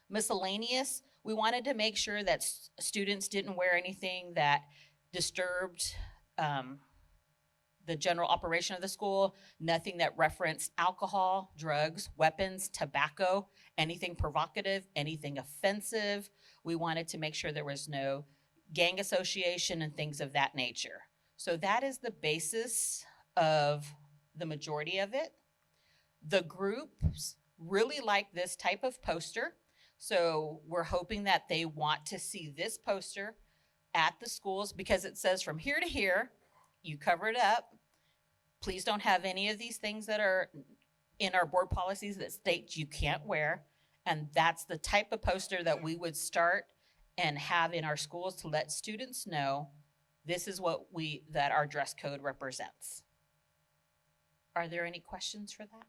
Miscellaneous, we wanted to make sure that students didn't wear anything that disturbed the general operation of the school, nothing that referenced alcohol, drugs, weapons, tobacco, anything provocative, anything offensive. We wanted to make sure there was no gang association and things of that nature. So that is the basis of the majority of it. The groups really like this type of poster. So we're hoping that they want to see this poster at the schools because it says from here to here, you cover it up. Please don't have any of these things that are in our board policies that state you can't wear. And that's the type of poster that we would start and have in our schools to let students know this is what that our dress code represents. Are there any questions for that?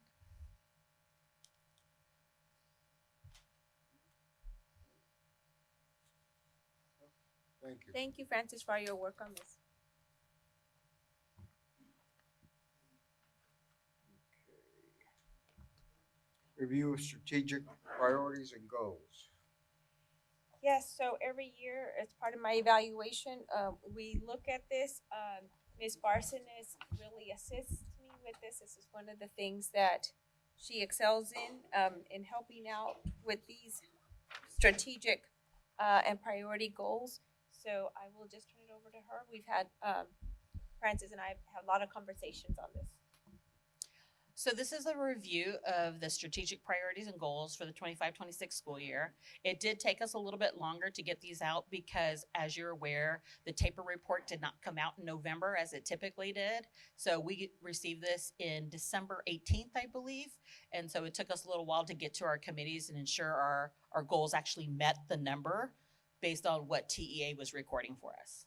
Thank you. Thank you, Francis, for your work on this. Review of strategic priorities and goals. Yes, so every year, as part of my evaluation, we look at this. Ms. Barsones really assists me with this. This is one of the things that she excels in helping out with these strategic and priority goals. So I will just turn it over to her. We've had, Francis and I have had a lot of conversations on this. So this is a review of the strategic priorities and goals for the 25-26 school year. It did take us a little bit longer to get these out because, as you're aware, the TAPER report did not come out in November as it typically did. So we received this in December 18th, I believe. And so it took us a little while to get to our committees and ensure our goals actually met the number based on what TEA was recording for us.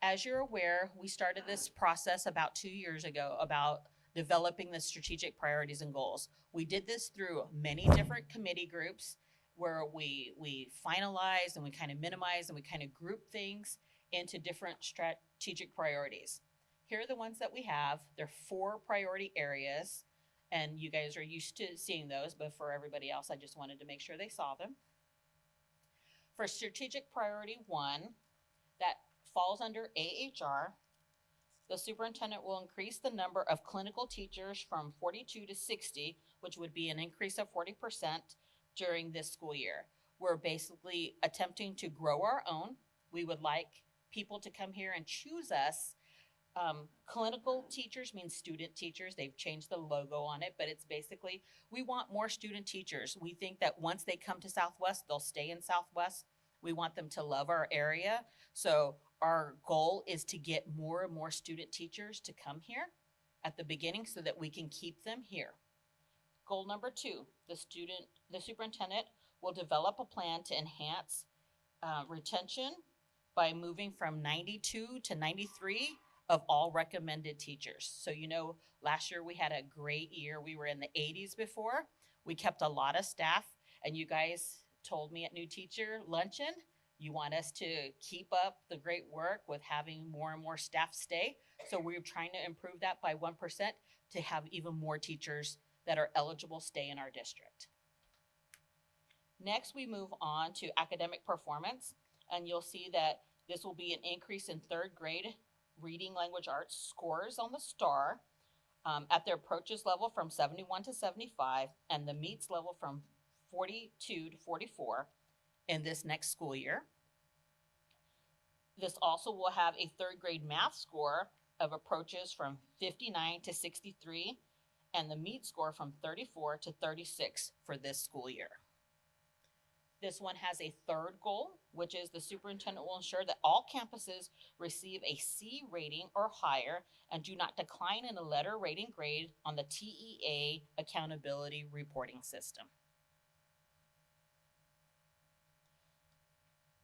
As you're aware, we started this process about 2 years ago about developing the strategic priorities and goals. We did this through many different committee groups where we finalized and we kind of minimized and we kind of group things into different strategic priorities. Here are the ones that we have. There are 4 priority areas, and you guys are used to seeing those, but for everybody else, I just wanted to make sure they saw them. For strategic priority 1, that falls under AHR, the superintendent will increase the number of clinical teachers from 42 to 60, which would be an increase of 40% during this school year. We're basically attempting to grow our own. We would like people to come here and choose us. Clinical teachers means student teachers. They've changed the logo on it, but it's basically, we want more student teachers. We think that once they come to Southwest, they'll stay in Southwest. We want them to love our area. So our goal is to get more and more student teachers to come here at the beginning so that we can keep them here. Goal number 2, the superintendent will develop a plan to enhance retention by moving from 92 to 93 of all recommended teachers. So last year we had a great year. We were in the 80s before. We kept a lot of staff, and you guys told me at New Teacher Luncheon, you want us to keep up the great work with having more and more staff stay. So we're trying to improve that by 1% to have even more teachers that are eligible stay in our district. Next, we move on to academic performance, and you'll see that this will be an increase in 3rd grade reading language arts scores on the STAR at their approaches level from 71 to 75 and the meets level from 42 to 44 in this next school year. This also will have a 3rd grade math score of approaches from 59 to 63 and the meet score from 34 to 36 for this school year. This one has a 3rd goal, which is the superintendent will ensure that all campuses receive a C rating or higher and do not decline in a letter rating grade on the TEA accountability reporting system.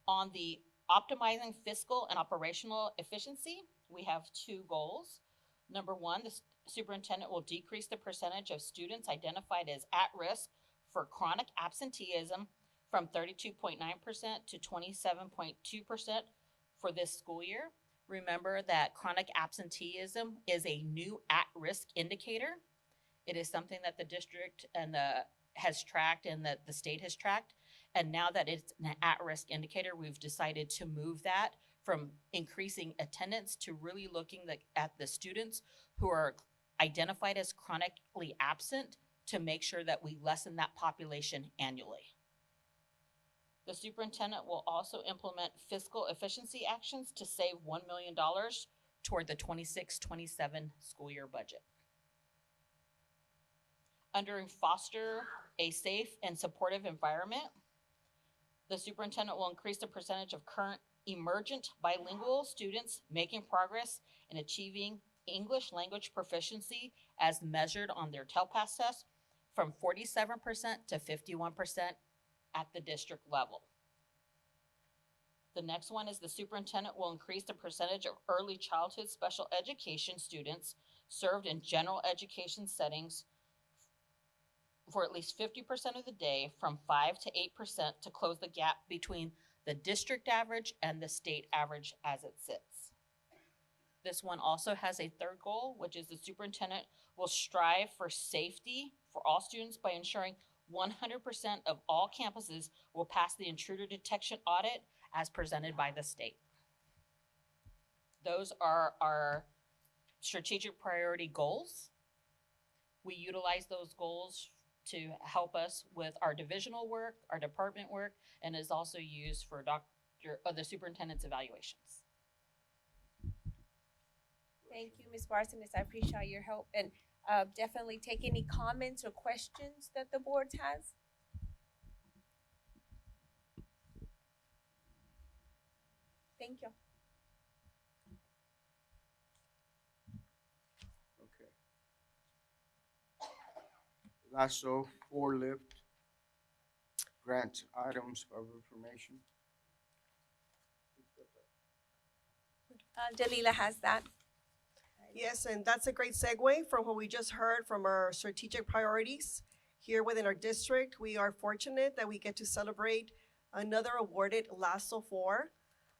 On the optimizing fiscal and operational efficiency, we have 2 goals. Number 1, the superintendent will decrease the percentage of students identified as at risk for chronic absenteeism from 32.9% to 27.2% for this school year. Remember that chronic absenteeism is a new at-risk indicator. It is something that the district has tracked and that the state has tracked. And now that it's an at-risk indicator, we've decided to move that from increasing attendance to really looking at the students who are identified as chronically absent to make sure that we lessen that population annually. The superintendent will also implement fiscal efficiency actions to save $1 million toward the 26-27 school year budget. Under foster a safe and supportive environment, the superintendent will increase the percentage of current emergent bilingual students making progress in achieving English language proficiency as measured on their TELPAS test from 47% to 51% at the district level. The next one is the superintendent will increase the percentage of early childhood special education students served in general education settings for at least 50% of the day from 5 to 8% to close the gap between the district average and the state average as it sits. This one also has a 3rd goal, which is the superintendent will strive for safety for all students by ensuring 100% of all campuses will pass the intruder detection audit as presented by the state. Those are our strategic priority goals. We utilize those goals to help us with our divisional work, our department work, and is also used for the superintendent's evaluations. Thank you, Ms. Barcenas. I appreciate your help, and definitely take any comments or questions that the board has. Thank you. Okay. LASSO 4 lift grant items of information. Dalila has that. Yes, and that's a great segue from what we just heard from our strategic priorities. Here within our district, we are fortunate that we get to celebrate another awarded LASSO 4.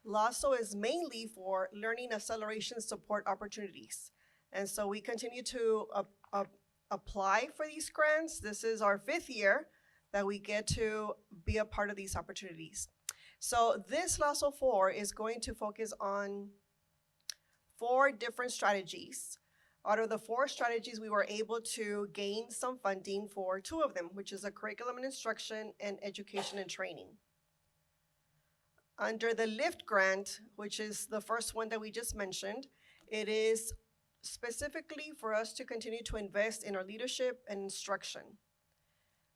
LASSO is mainly for learning acceleration support opportunities. And so we continue to apply for these grants. This is our 5th year that we get to be a part of these opportunities. So this LASSO 4 is going to focus on 4 different strategies. Out of the 4 strategies, we were able to gain some funding for 2 of them, which is a curriculum and instruction and education and training. Under the LIFT grant, which is the first one that we just mentioned, it is specifically for us to continue to invest in our leadership and instruction.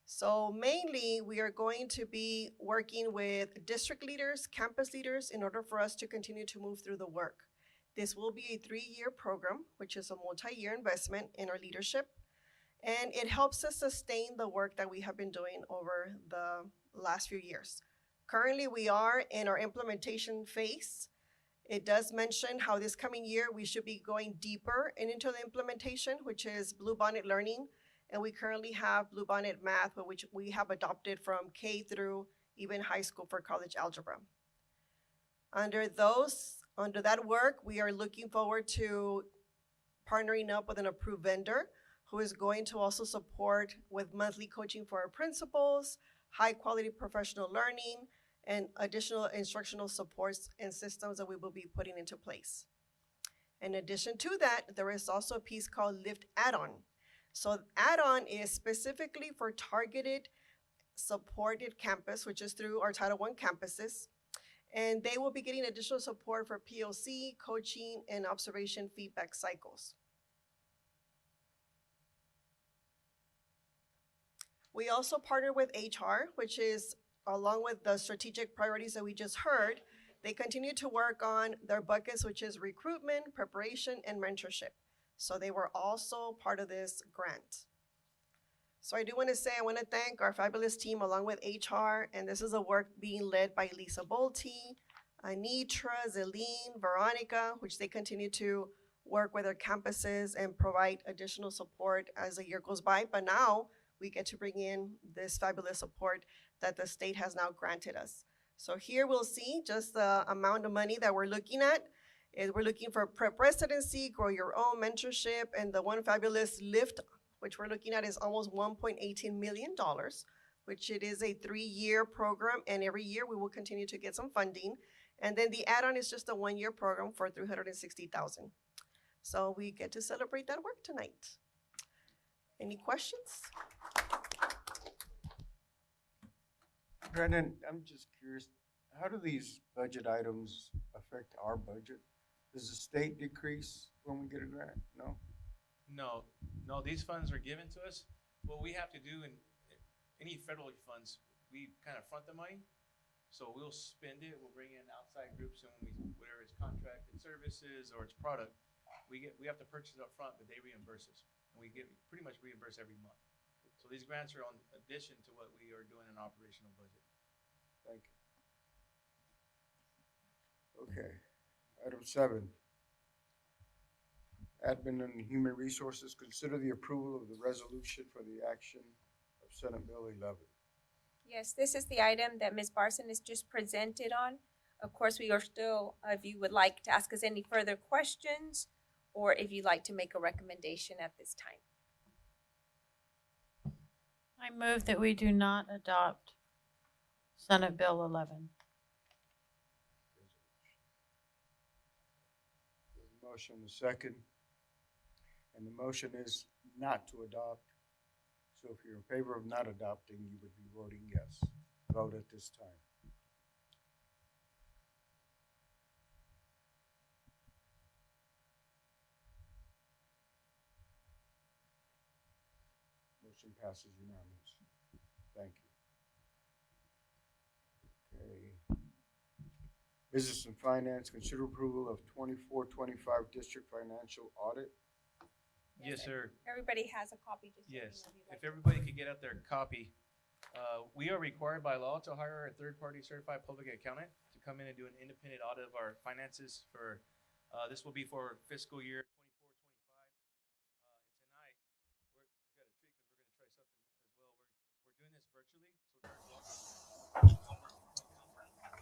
So mainly, we are going to be working with district leaders, campus leaders, in order for us to continue to move through the work. This will be a 3-year program, which is a multi-year investment in our leadership, and it helps us sustain the work that we have been doing over the last few years. Currently, we are in our implementation phase. It does mention how this coming year we should be going deeper into the implementation, which is Bluebonnet Learning, and we currently have Bluebonnet Math, which we have adopted from K through even high school for college algebra. Under that work, we are looking forward to partnering up with an approved vendor who is going to also support with monthly coaching for our principals, high quality professional learning, and additional instructional supports and systems that we will be putting into place. In addition to that, there is also a piece called LIFT Add-on. So add-on is specifically for targeted supported campus, which is through our Title I campuses. And they will be getting additional support for POC, coaching, and observation feedback cycles. We also partner with HR, which is along with the strategic priorities that we just heard, they continue to work on their buckets, which is recruitment, preparation, and mentorship. So they were also part of this grant. So I do want to say, I want to thank our fabulous team along with HR, and this is a work being led by Lisa Bolte, Anitra, Zeline, Veronica, which they continue to work with our campuses and provide additional support as the year goes by. But now we get to bring in this fabulous support that the state has now granted us. So here we'll see just the amount of money that we're looking at. We're looking for prep residency, grow your own mentorship, and the one fabulous LIFT, which we're looking at is almost $1.18 million, which it is a 3-year program, and every year we will continue to get some funding. And then the add-on is just a 1-year program for $360,000. So we get to celebrate that work tonight. Any questions? Brandon, I'm just curious, how do these budget items affect our budget? Does the state decrease when we get a grant? No? No, these funds are given to us. What we have to do in any federal funds, we kind of front the money. So we'll spend it, we'll bring in outside groups, and whether it's contracted services or it's product, we have to purchase it up front, but they reimburse us. And we get pretty much reimbursed every month. So these grants are on addition to what we are doing in operational budget. Thank you. Okay, item 7. Admin and Human Resources, consider the approval of the resolution for the action of Senate Bill 11. Yes, this is the item that Ms. Barson has just presented on. Of course, we are still, if you would like to ask us any further questions, or if you'd like to make a recommendation at this time. I move that we do not adopt Senate Bill 11. There's a motion, a second, and the motion is not to adopt. So if you're in favor of not adopting, you would be voting yes. Vote at this time. Motion passes unanimously. Thank you. Okay. Business and Finance, consider approval of 24-25 district financial audit. Yes, sir. Everybody has a copy. Just Yes, so you know, if everybody could get out their copy. We are required by law to hire a third-party certified public accountant to come in and do an independent audit of our finances for, this will be for fiscal year 24-25. And tonight, we've got a treat because we're going to try something as well. We're doing this virtually. So we're going to walk you through our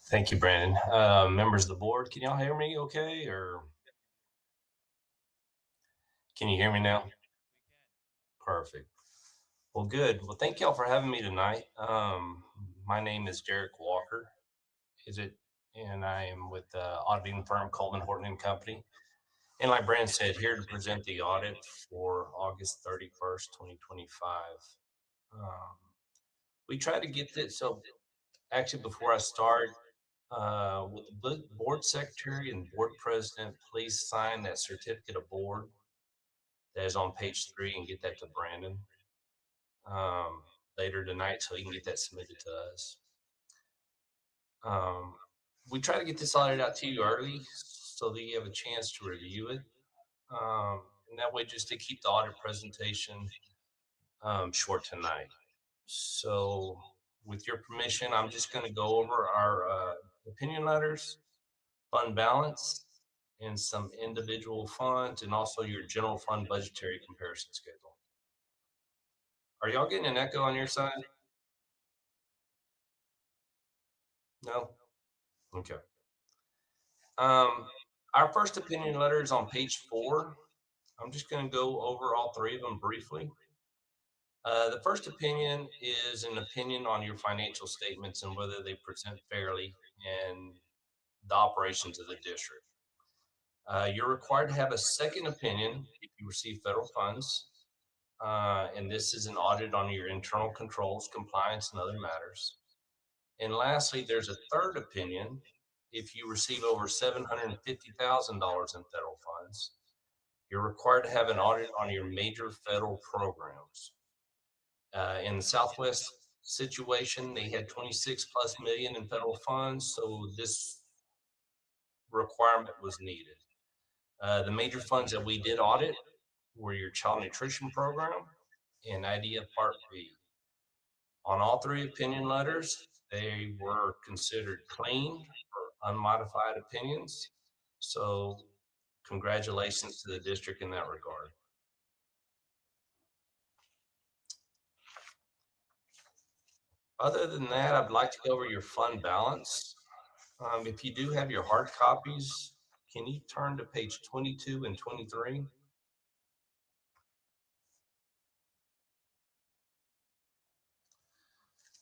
Thank you, Brandon. Members of the board, can y'all hear me okay, or can you hear me now? Perfect. Well, good. Well, thank y'all for having me tonight. My name is Derek Walker. Is it and I am with the auditing firm Coleman Horton and Company. And like Brandon said, here to present the audit for August 31st, 2025. We try to get this, so actually before I start, will the board secretary and board president please sign that certificate of board that is on page 3 and get that to Brandon later tonight so he can get that submitted to us. We try to get this audit out to you early so that you have a chance to review it. And that way just to keep the audit presentation short tonight. So with your permission, I'm just going to go over our opinion letters, fund balance, and some individual funds, and also your general fund budgetary comparison schedule. Are y'all getting an echo on your side? No? Okay. Our first opinion letter is on page 4. I'm just going to go over all 3 of them briefly. The first opinion is an opinion on your financial statements and whether they present fairly and the operations of the district. You're required to have a second opinion if you receive federal funds. And this is an audit on your internal controls, compliance, and other matters. And lastly, there's a third opinion if you receive over $750,000 in federal funds. You're required to have an audit on your major federal programs. In the Southwest situation, they had 26+ million in federal funds, so this requirement was needed. The major funds that we did audit were your child nutrition program and IDEA Part B. On all 3 opinion letters, they were considered clean or unmodified opinions. So congratulations to the district in that regard. Other than that, I'd like to go over your fund balance. If you do have your hard copies, can you turn to page 22 and 23?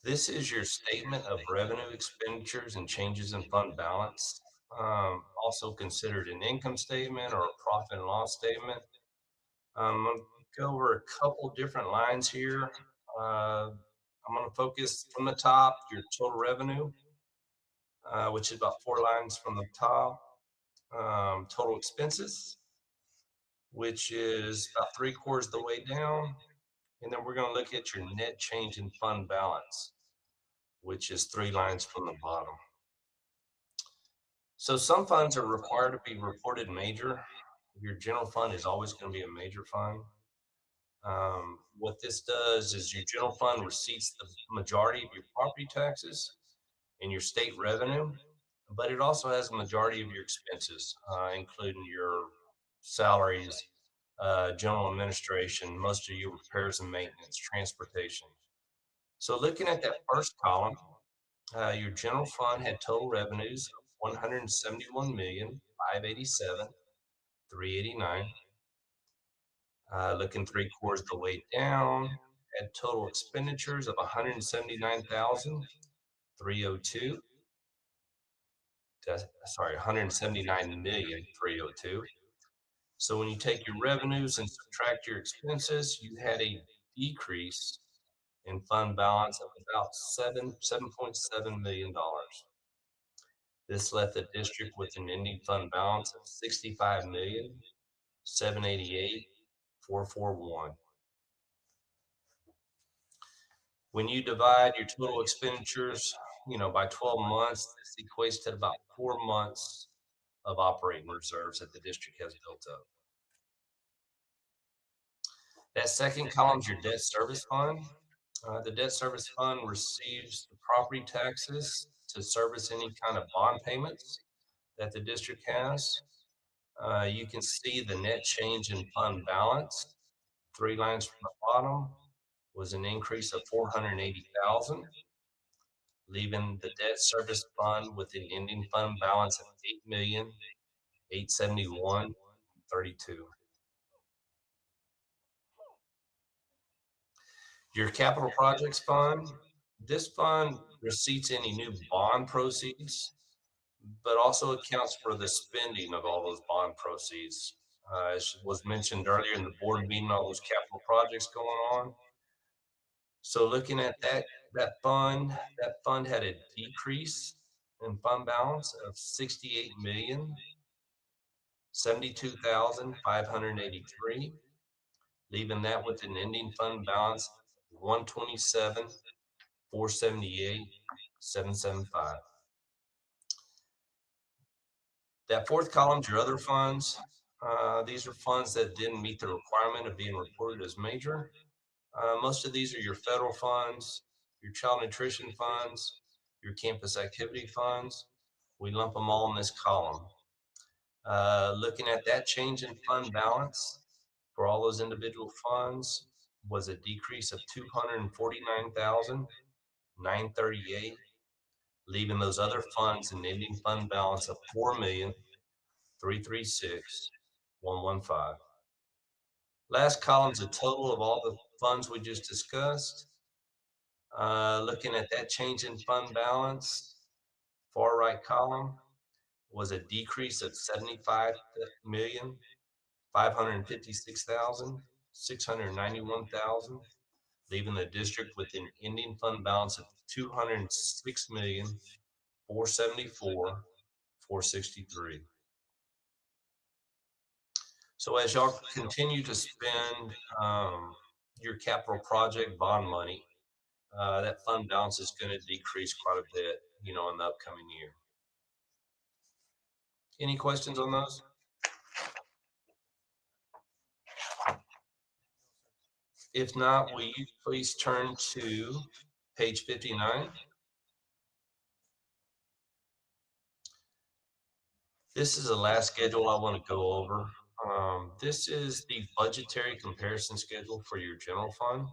This is your statement of revenue, expenditures, and changes in fund balance. Also considered an income statement or a profit and loss statement. I'm going to go over a couple different lines here. I'm going to focus from the top, your total revenue, which is about 4 lines from the top. Total expenses, which is about 3/4 of the way down. And then we're going to look at your net change in fund balance, which is 3 lines from the bottom. So some funds are required to be reported major. Your general fund is always going to be a major fund. What this does is your general fund receipts the majority of your property taxes and your state revenue, but it also has a majority of your expenses, including your salaries, general administration, most of your repairs and maintenance, transportation. So looking at that first column, your general fund had total revenues of $171,587,389. Looking 3/4 of the way down, had total expenditures of $179,302. Sorry, $179,302. So when you take your revenues and subtract your expenses, you had a decrease in fund balance of about $7.7 million. This left the district with an ending fund balance of $65,788,441. When you divide your total expenditures, by 12 months, this equates to about 4 months of operating reserves that the district has built up. That second column is your debt service fund. The debt service fund receives the property taxes to service any kind of bond payments that the district has. You can see the net change in fund balance, 3 lines from the bottom, was an increase of $480,000, leaving the debt service fund with an ending fund balance of $8,871,032. Your capital projects fund, this fund receipts any new bond proceeds but also accounts for the spending of all those bond proceeds. As was mentioned earlier in the board meeting, all those capital projects going on. So looking at that fund had a decrease in fund balance of 68,072,583, leaving that with an ending fund balance of 127,478,775. That fourth column is your other funds. These are funds that didn't meet the requirement of being reported as major. Most of these are your federal funds, your child nutrition funds, your campus activity funds. We lump them all in this column. Looking at that change in fund balance for all those individual funds was a decrease of 249,938, leaving those other funds an ending fund balance of 4,336,115. Last column's a total of all the funds we just discussed. Looking at that change in fund balance, far right column was a decrease of 75,556,691, leaving the district with an ending fund balance of 206,474,463. So as y'all continue to spend your capital project bond money, that fund balance is going to decrease quite a bit, in the upcoming year. Any questions on those? If not, will you please turn to page 59? This is the last schedule I want to go over. This is the budgetary comparison schedule for your general fund.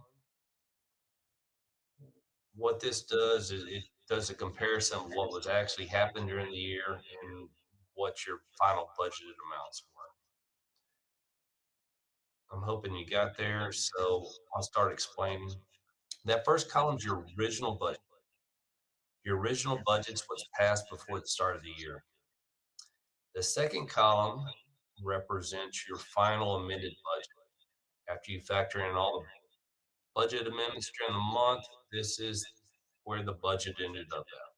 What this does is it does a comparison of what was actually happened during the year and what your final budgeted amounts were. I'm hoping you got there, so I'll start explaining. That first column is your original budget. Your original budget's what's passed before the start of the year. The second column represents your final amended budget. After you factor in all the budget amendments during the month, this is where the budget ended up at.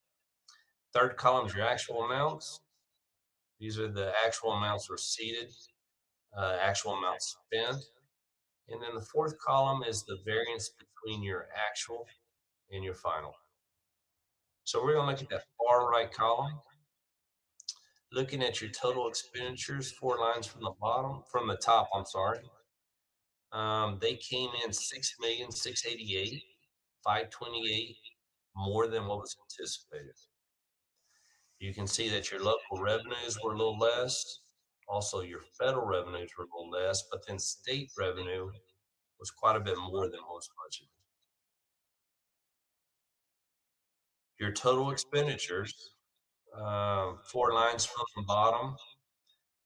Third column is your actual amounts. These are the actual amounts receipted, actual amounts spent. And then the fourth column is the variance between your actual and your final. So we're going to look at that far right column. Looking at your total expenditures, 4 lines from the top, they came in 6,688,528 more than what was anticipated. You can see that your local revenues were a little less. Also, your federal revenues were a little less, but then state revenue was quite a bit more than what was budgeted. Your total expenditures, 4 lines from the bottom,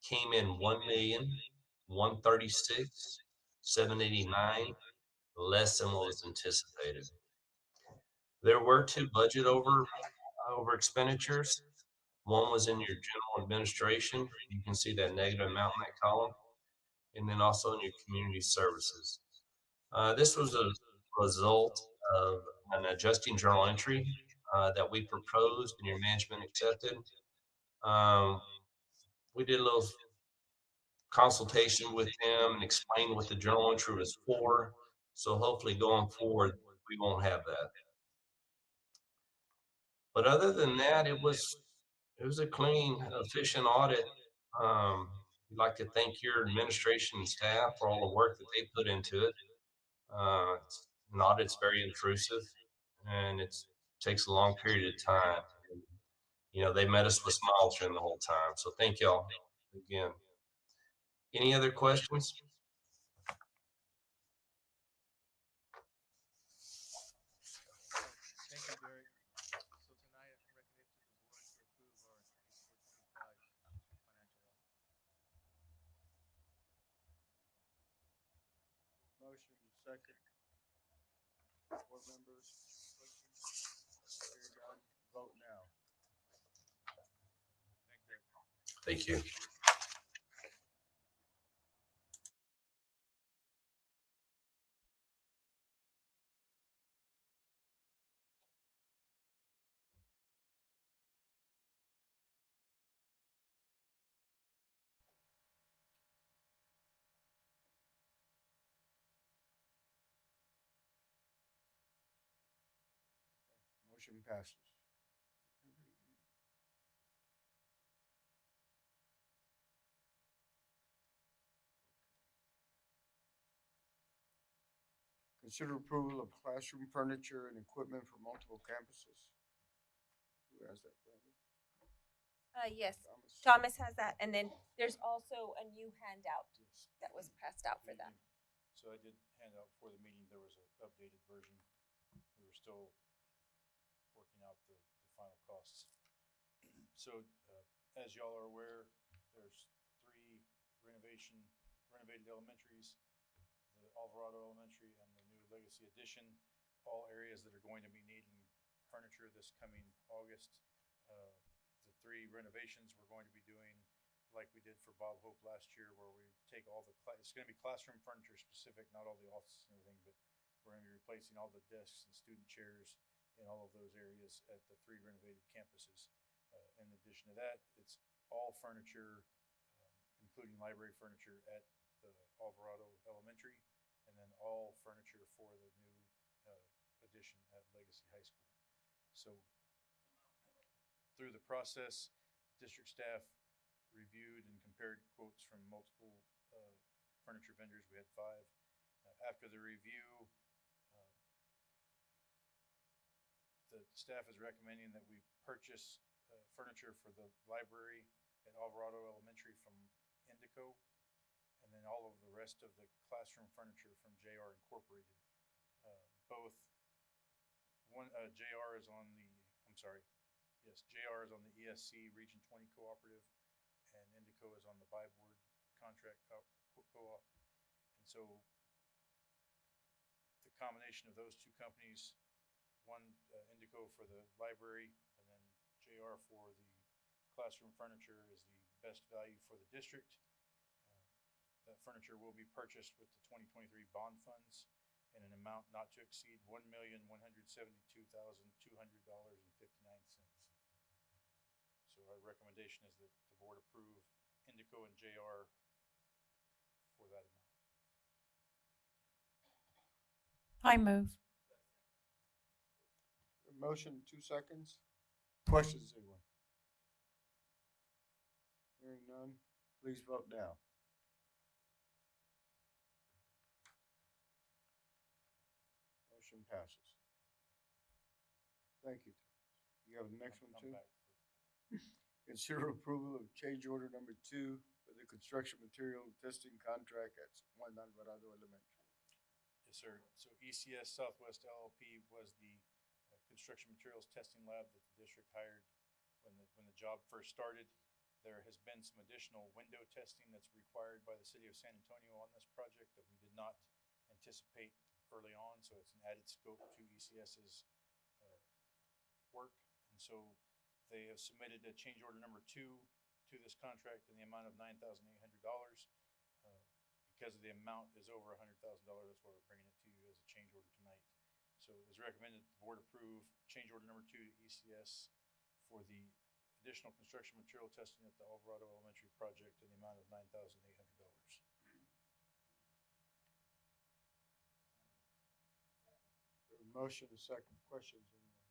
came in 1,136,789 less than what was anticipated. There were 2 budget over expenditures. One was in your general administration. You can see that negative amount in that column. And then also in your community services. This was a result of an adjusting journal entry that we proposed and your management accepted. We did a little consultation with them and explained what the journal entry was for. So hopefully going forward, we won't have that. But other than that, it was a clean, efficient audit. We'd like to thank your administration and staff for all the work that they put into it. An audit's very intrusive and it takes a long period of time. They met us with smiles during the whole time. So thank y'all again. Any other questions? Thank you, Derek. So tonight, I recommend to the board to approve our 24-25 financial law. Motion second. Board members, questions? Hearing none, vote now. Thank you. Motion passes. Consider approval of classroom furniture and equipment for multiple campuses. Who has that, Brandon? Yes, Thomas? Thomas has that, and then there's also a new handout that was passed out for them. So I did hand out before the meeting, there was an updated version. We were still working out the final costs. So, as y'all are aware, there's three renovated elementaries, the Alvarado Elementary and the new Legacy Addition, all areas that are going to be needing furniture this coming August. The three renovations we're going to be doing like we did for Bob Hope last year, where we take all the, it's gonna be classroom furniture specific, not all the offices and everything, but we're gonna be replacing all the desks and student chairs in all of those areas at the three renovated campuses. In addition to that, it's all furniture, including library furniture at the Alvarado Elementary, and then all furniture for the new addition at Legacy High School. So through the process, district staff reviewed and compared quotes from multiple furniture vendors. We had 5. After the review, the staff is recommending that we purchase furniture for the library at Alvarado Elementary from Indico, and then all of the rest of the classroom furniture from JR Incorporated. Both JR is on the, JR is on the ESC Region 20 Cooperative, and Indico is on the Buy Board Contract Co-op. And so the combination of those two companies, one Indico for the library and then JR for the classroom furniture, is the best value for the district. That furniture will be purchased with the 2023 bond funds in an amount not to exceed $1,172,200.59. So our recommendation is that the board approve Indico and JR for that amount. I move. Motion, 2 seconds. Questions, anyone? Hearing none, please vote now. Motion passes. Thank you. You have the next one too? Consider approval of change order number 2 for the construction material testing contract at Juan Alvarado Elementary. Yes, sir. So ECS Southwest LLP was the construction materials testing lab that the district hired when the job first started. There has been some additional window testing that's required by the city of San Antonio on this project that we did not anticipate early on, so it's an added scope to ECS's work. And so they have submitted a change order number 2 to this contract in the amount of $9,800. Because of the amount is over $100,000, that's why we're bringing it to you as a change order tonight. So it is recommended that the board approve change order number 2 to ECS for the additional construction material testing at the Alvarado Elementary project in the amount of $9,800. Motion, a second. Questions, anyone?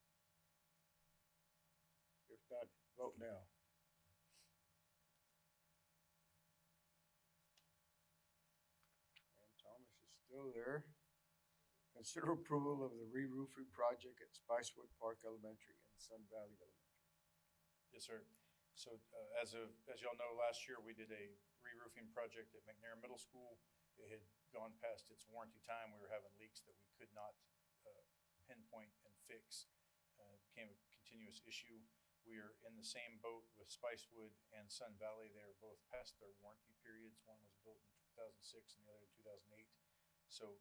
If not, vote now. And Thomas is still there. Consider approval of the re-roofing project at Spicewood Park Elementary and Sun Valley Elementary. Yes, sir. So as y'all know, last year we did a re-roofing project at McNair Middle School. It had gone past its warranty time. We were having leaks that we could not pinpoint and fix. Became a continuous issue. We are in the same boat with Spicewood and Sun Valley. They are both past their warranty periods. One was built in 2006 and the other in 2008. So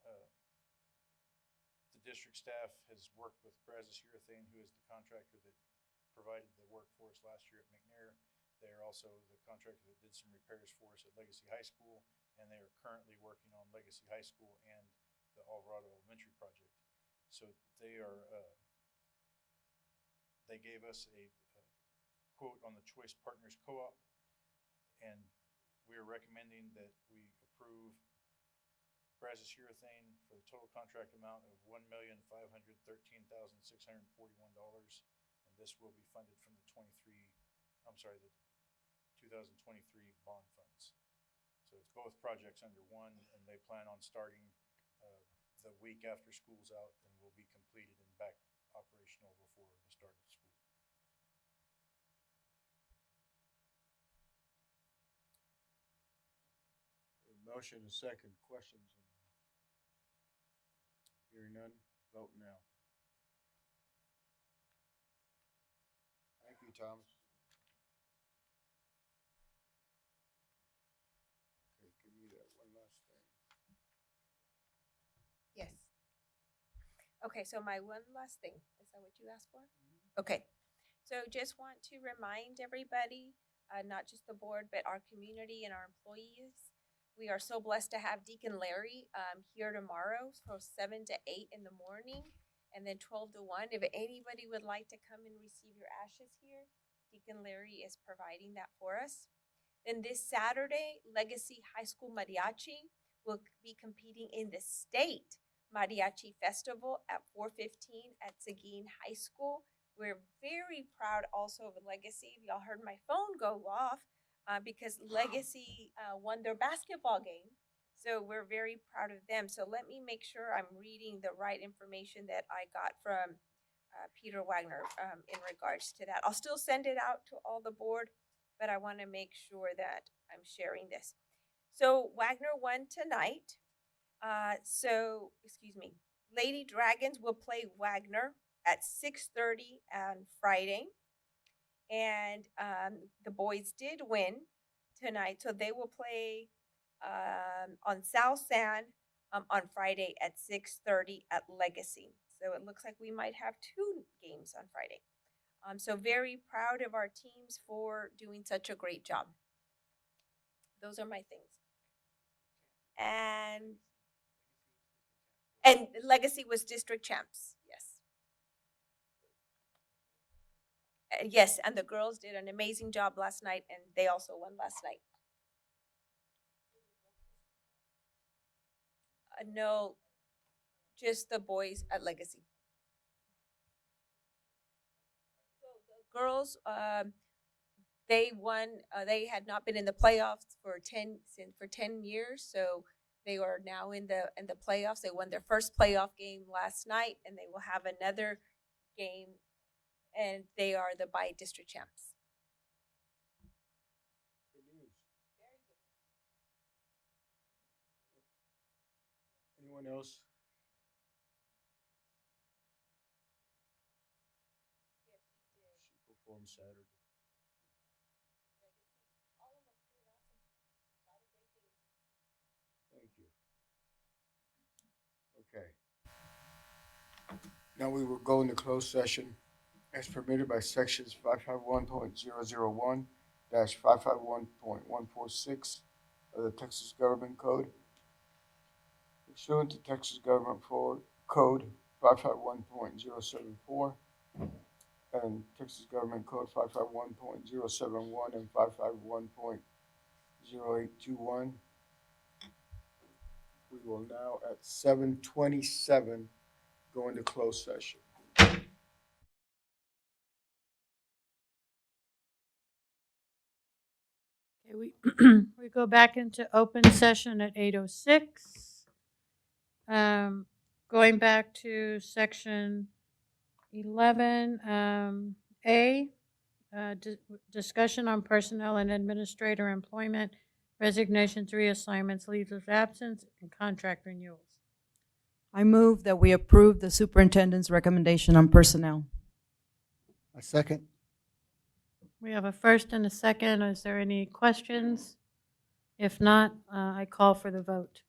the district staff has worked with Brazos Urethane, who is the contractor that provided the work for us last year at McNair. They are also the contractor that did some repairs for us at Legacy High School, and they are currently working on Legacy High School and the Alvarado Elementary project. So they are, they gave us a quote on the Choice Partners Co-op, and we are recommending that we approve Brazos Urethane for the total contract amount of $1,513,641, and this will be funded from the 2023 bond funds. So it's both projects under one, and they plan on starting the week after school's out, and will be completed and back operational before the start of school. Motion is second. Questions? Hearing none, vote now. Thank you, Thomas. Okay, give me that one last thing. Yes. Okay, so my one last thing, is that what you asked for? Okay, so just want to remind everybody, not just the board, but our community and our employees, we are so blessed to have Deacon Larry here tomorrow from 7 to 8 in the morning, and then 12 to 1. If anybody would like to come and receive your ashes here, Deacon Larry is providing that for us. Then this Saturday, Legacy High School Mariachi will be competing in the state Mariachi Festival at 4:15 at Seguin High School. We're very proud also of Legacy. Y'all heard my phone go off because Legacy won their basketball game. So we're very proud of them. So let me make sure I'm reading the right information that I got from Peter Wagner in regards to that. I'll still send it out to all the board, but I want to make sure that I'm sharing this. So Wagner won tonight. Excuse me, Lady Dragons will play Wagner at 6:30 on Friday. And the boys did win tonight, so they will play on South Sand on Friday at 6:30 at Legacy. So it looks like we might have 2 games on Friday. So very proud of our teams for doing such a great job. Those are my things. And Legacy was district champs, yes. Yes, and the girls did an amazing job last night, and they also won last night. No, just the boys at Legacy. So the girls, they won. They had not been in the playoffs for 10 years, so they are now in the playoffs. They won their first playoff game last night, and they will have another game. And they are the by-district champs. Good news. Very good. Anyone else? Yes, she did. She performed Saturday. All of them did awesome. A lot of great things. Thank you. Okay. Now we will go into closed session as permitted by sections 551.001 -551.146 of the Texas Government Code. Pursuant to Texas Government Code 551.074 and Texas Government Code 551.071 and 551.0821. We will now at 7:27 go into closed session. Okay, we go back into open session at 8:06. Going back to section 11, A, discussion on personnel and administrator employment, resignations, reassignments, leaves of absence, and contract renewals. I move that we approve the superintendent's recommendation on personnel. A second. We have a first and a second. Is there any questions? If not, I call for the vote.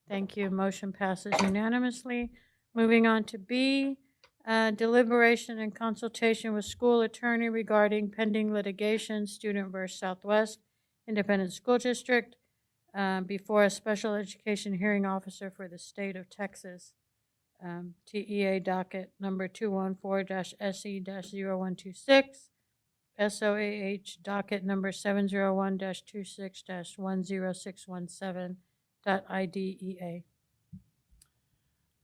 Thank you. Motion passes unanimously. Moving on to B, deliberation and consultation with school attorney regarding pending litigation, student versus Southwest Independent School District, before a special education hearing officer for the state of Texas. TEA docket number 214-SE-0126, SOAH docket number 701-26-10617.IDEA.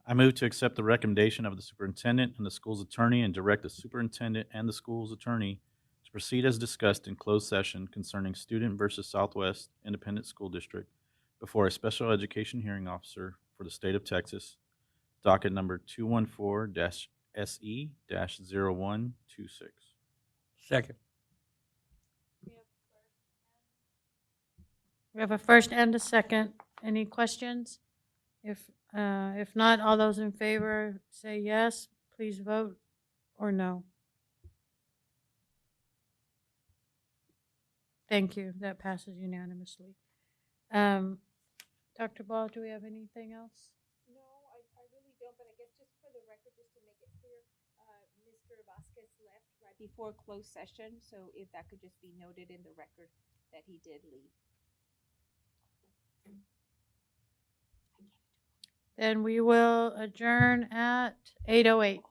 I move to accept the recommendation of the superintendent and the school's attorney and direct the superintendent and the school's attorney to proceed as discussed in closed session concerning student versus Southwest Independent School District before a special education hearing officer for the state of Texas, docket number 214-SE-0126. Second. We have a first and a second. Any questions? If not, all those in favor say yes, please vote, or no. Thank you. That passes unanimously. Dr. Ball, do we have anything else? No, I really don't, but I guess just for the record, just to make it clear, Mr. Vasquez left right before closed session, so if that could just be noted in the record that he did leave. Then we will adjourn at 8:08.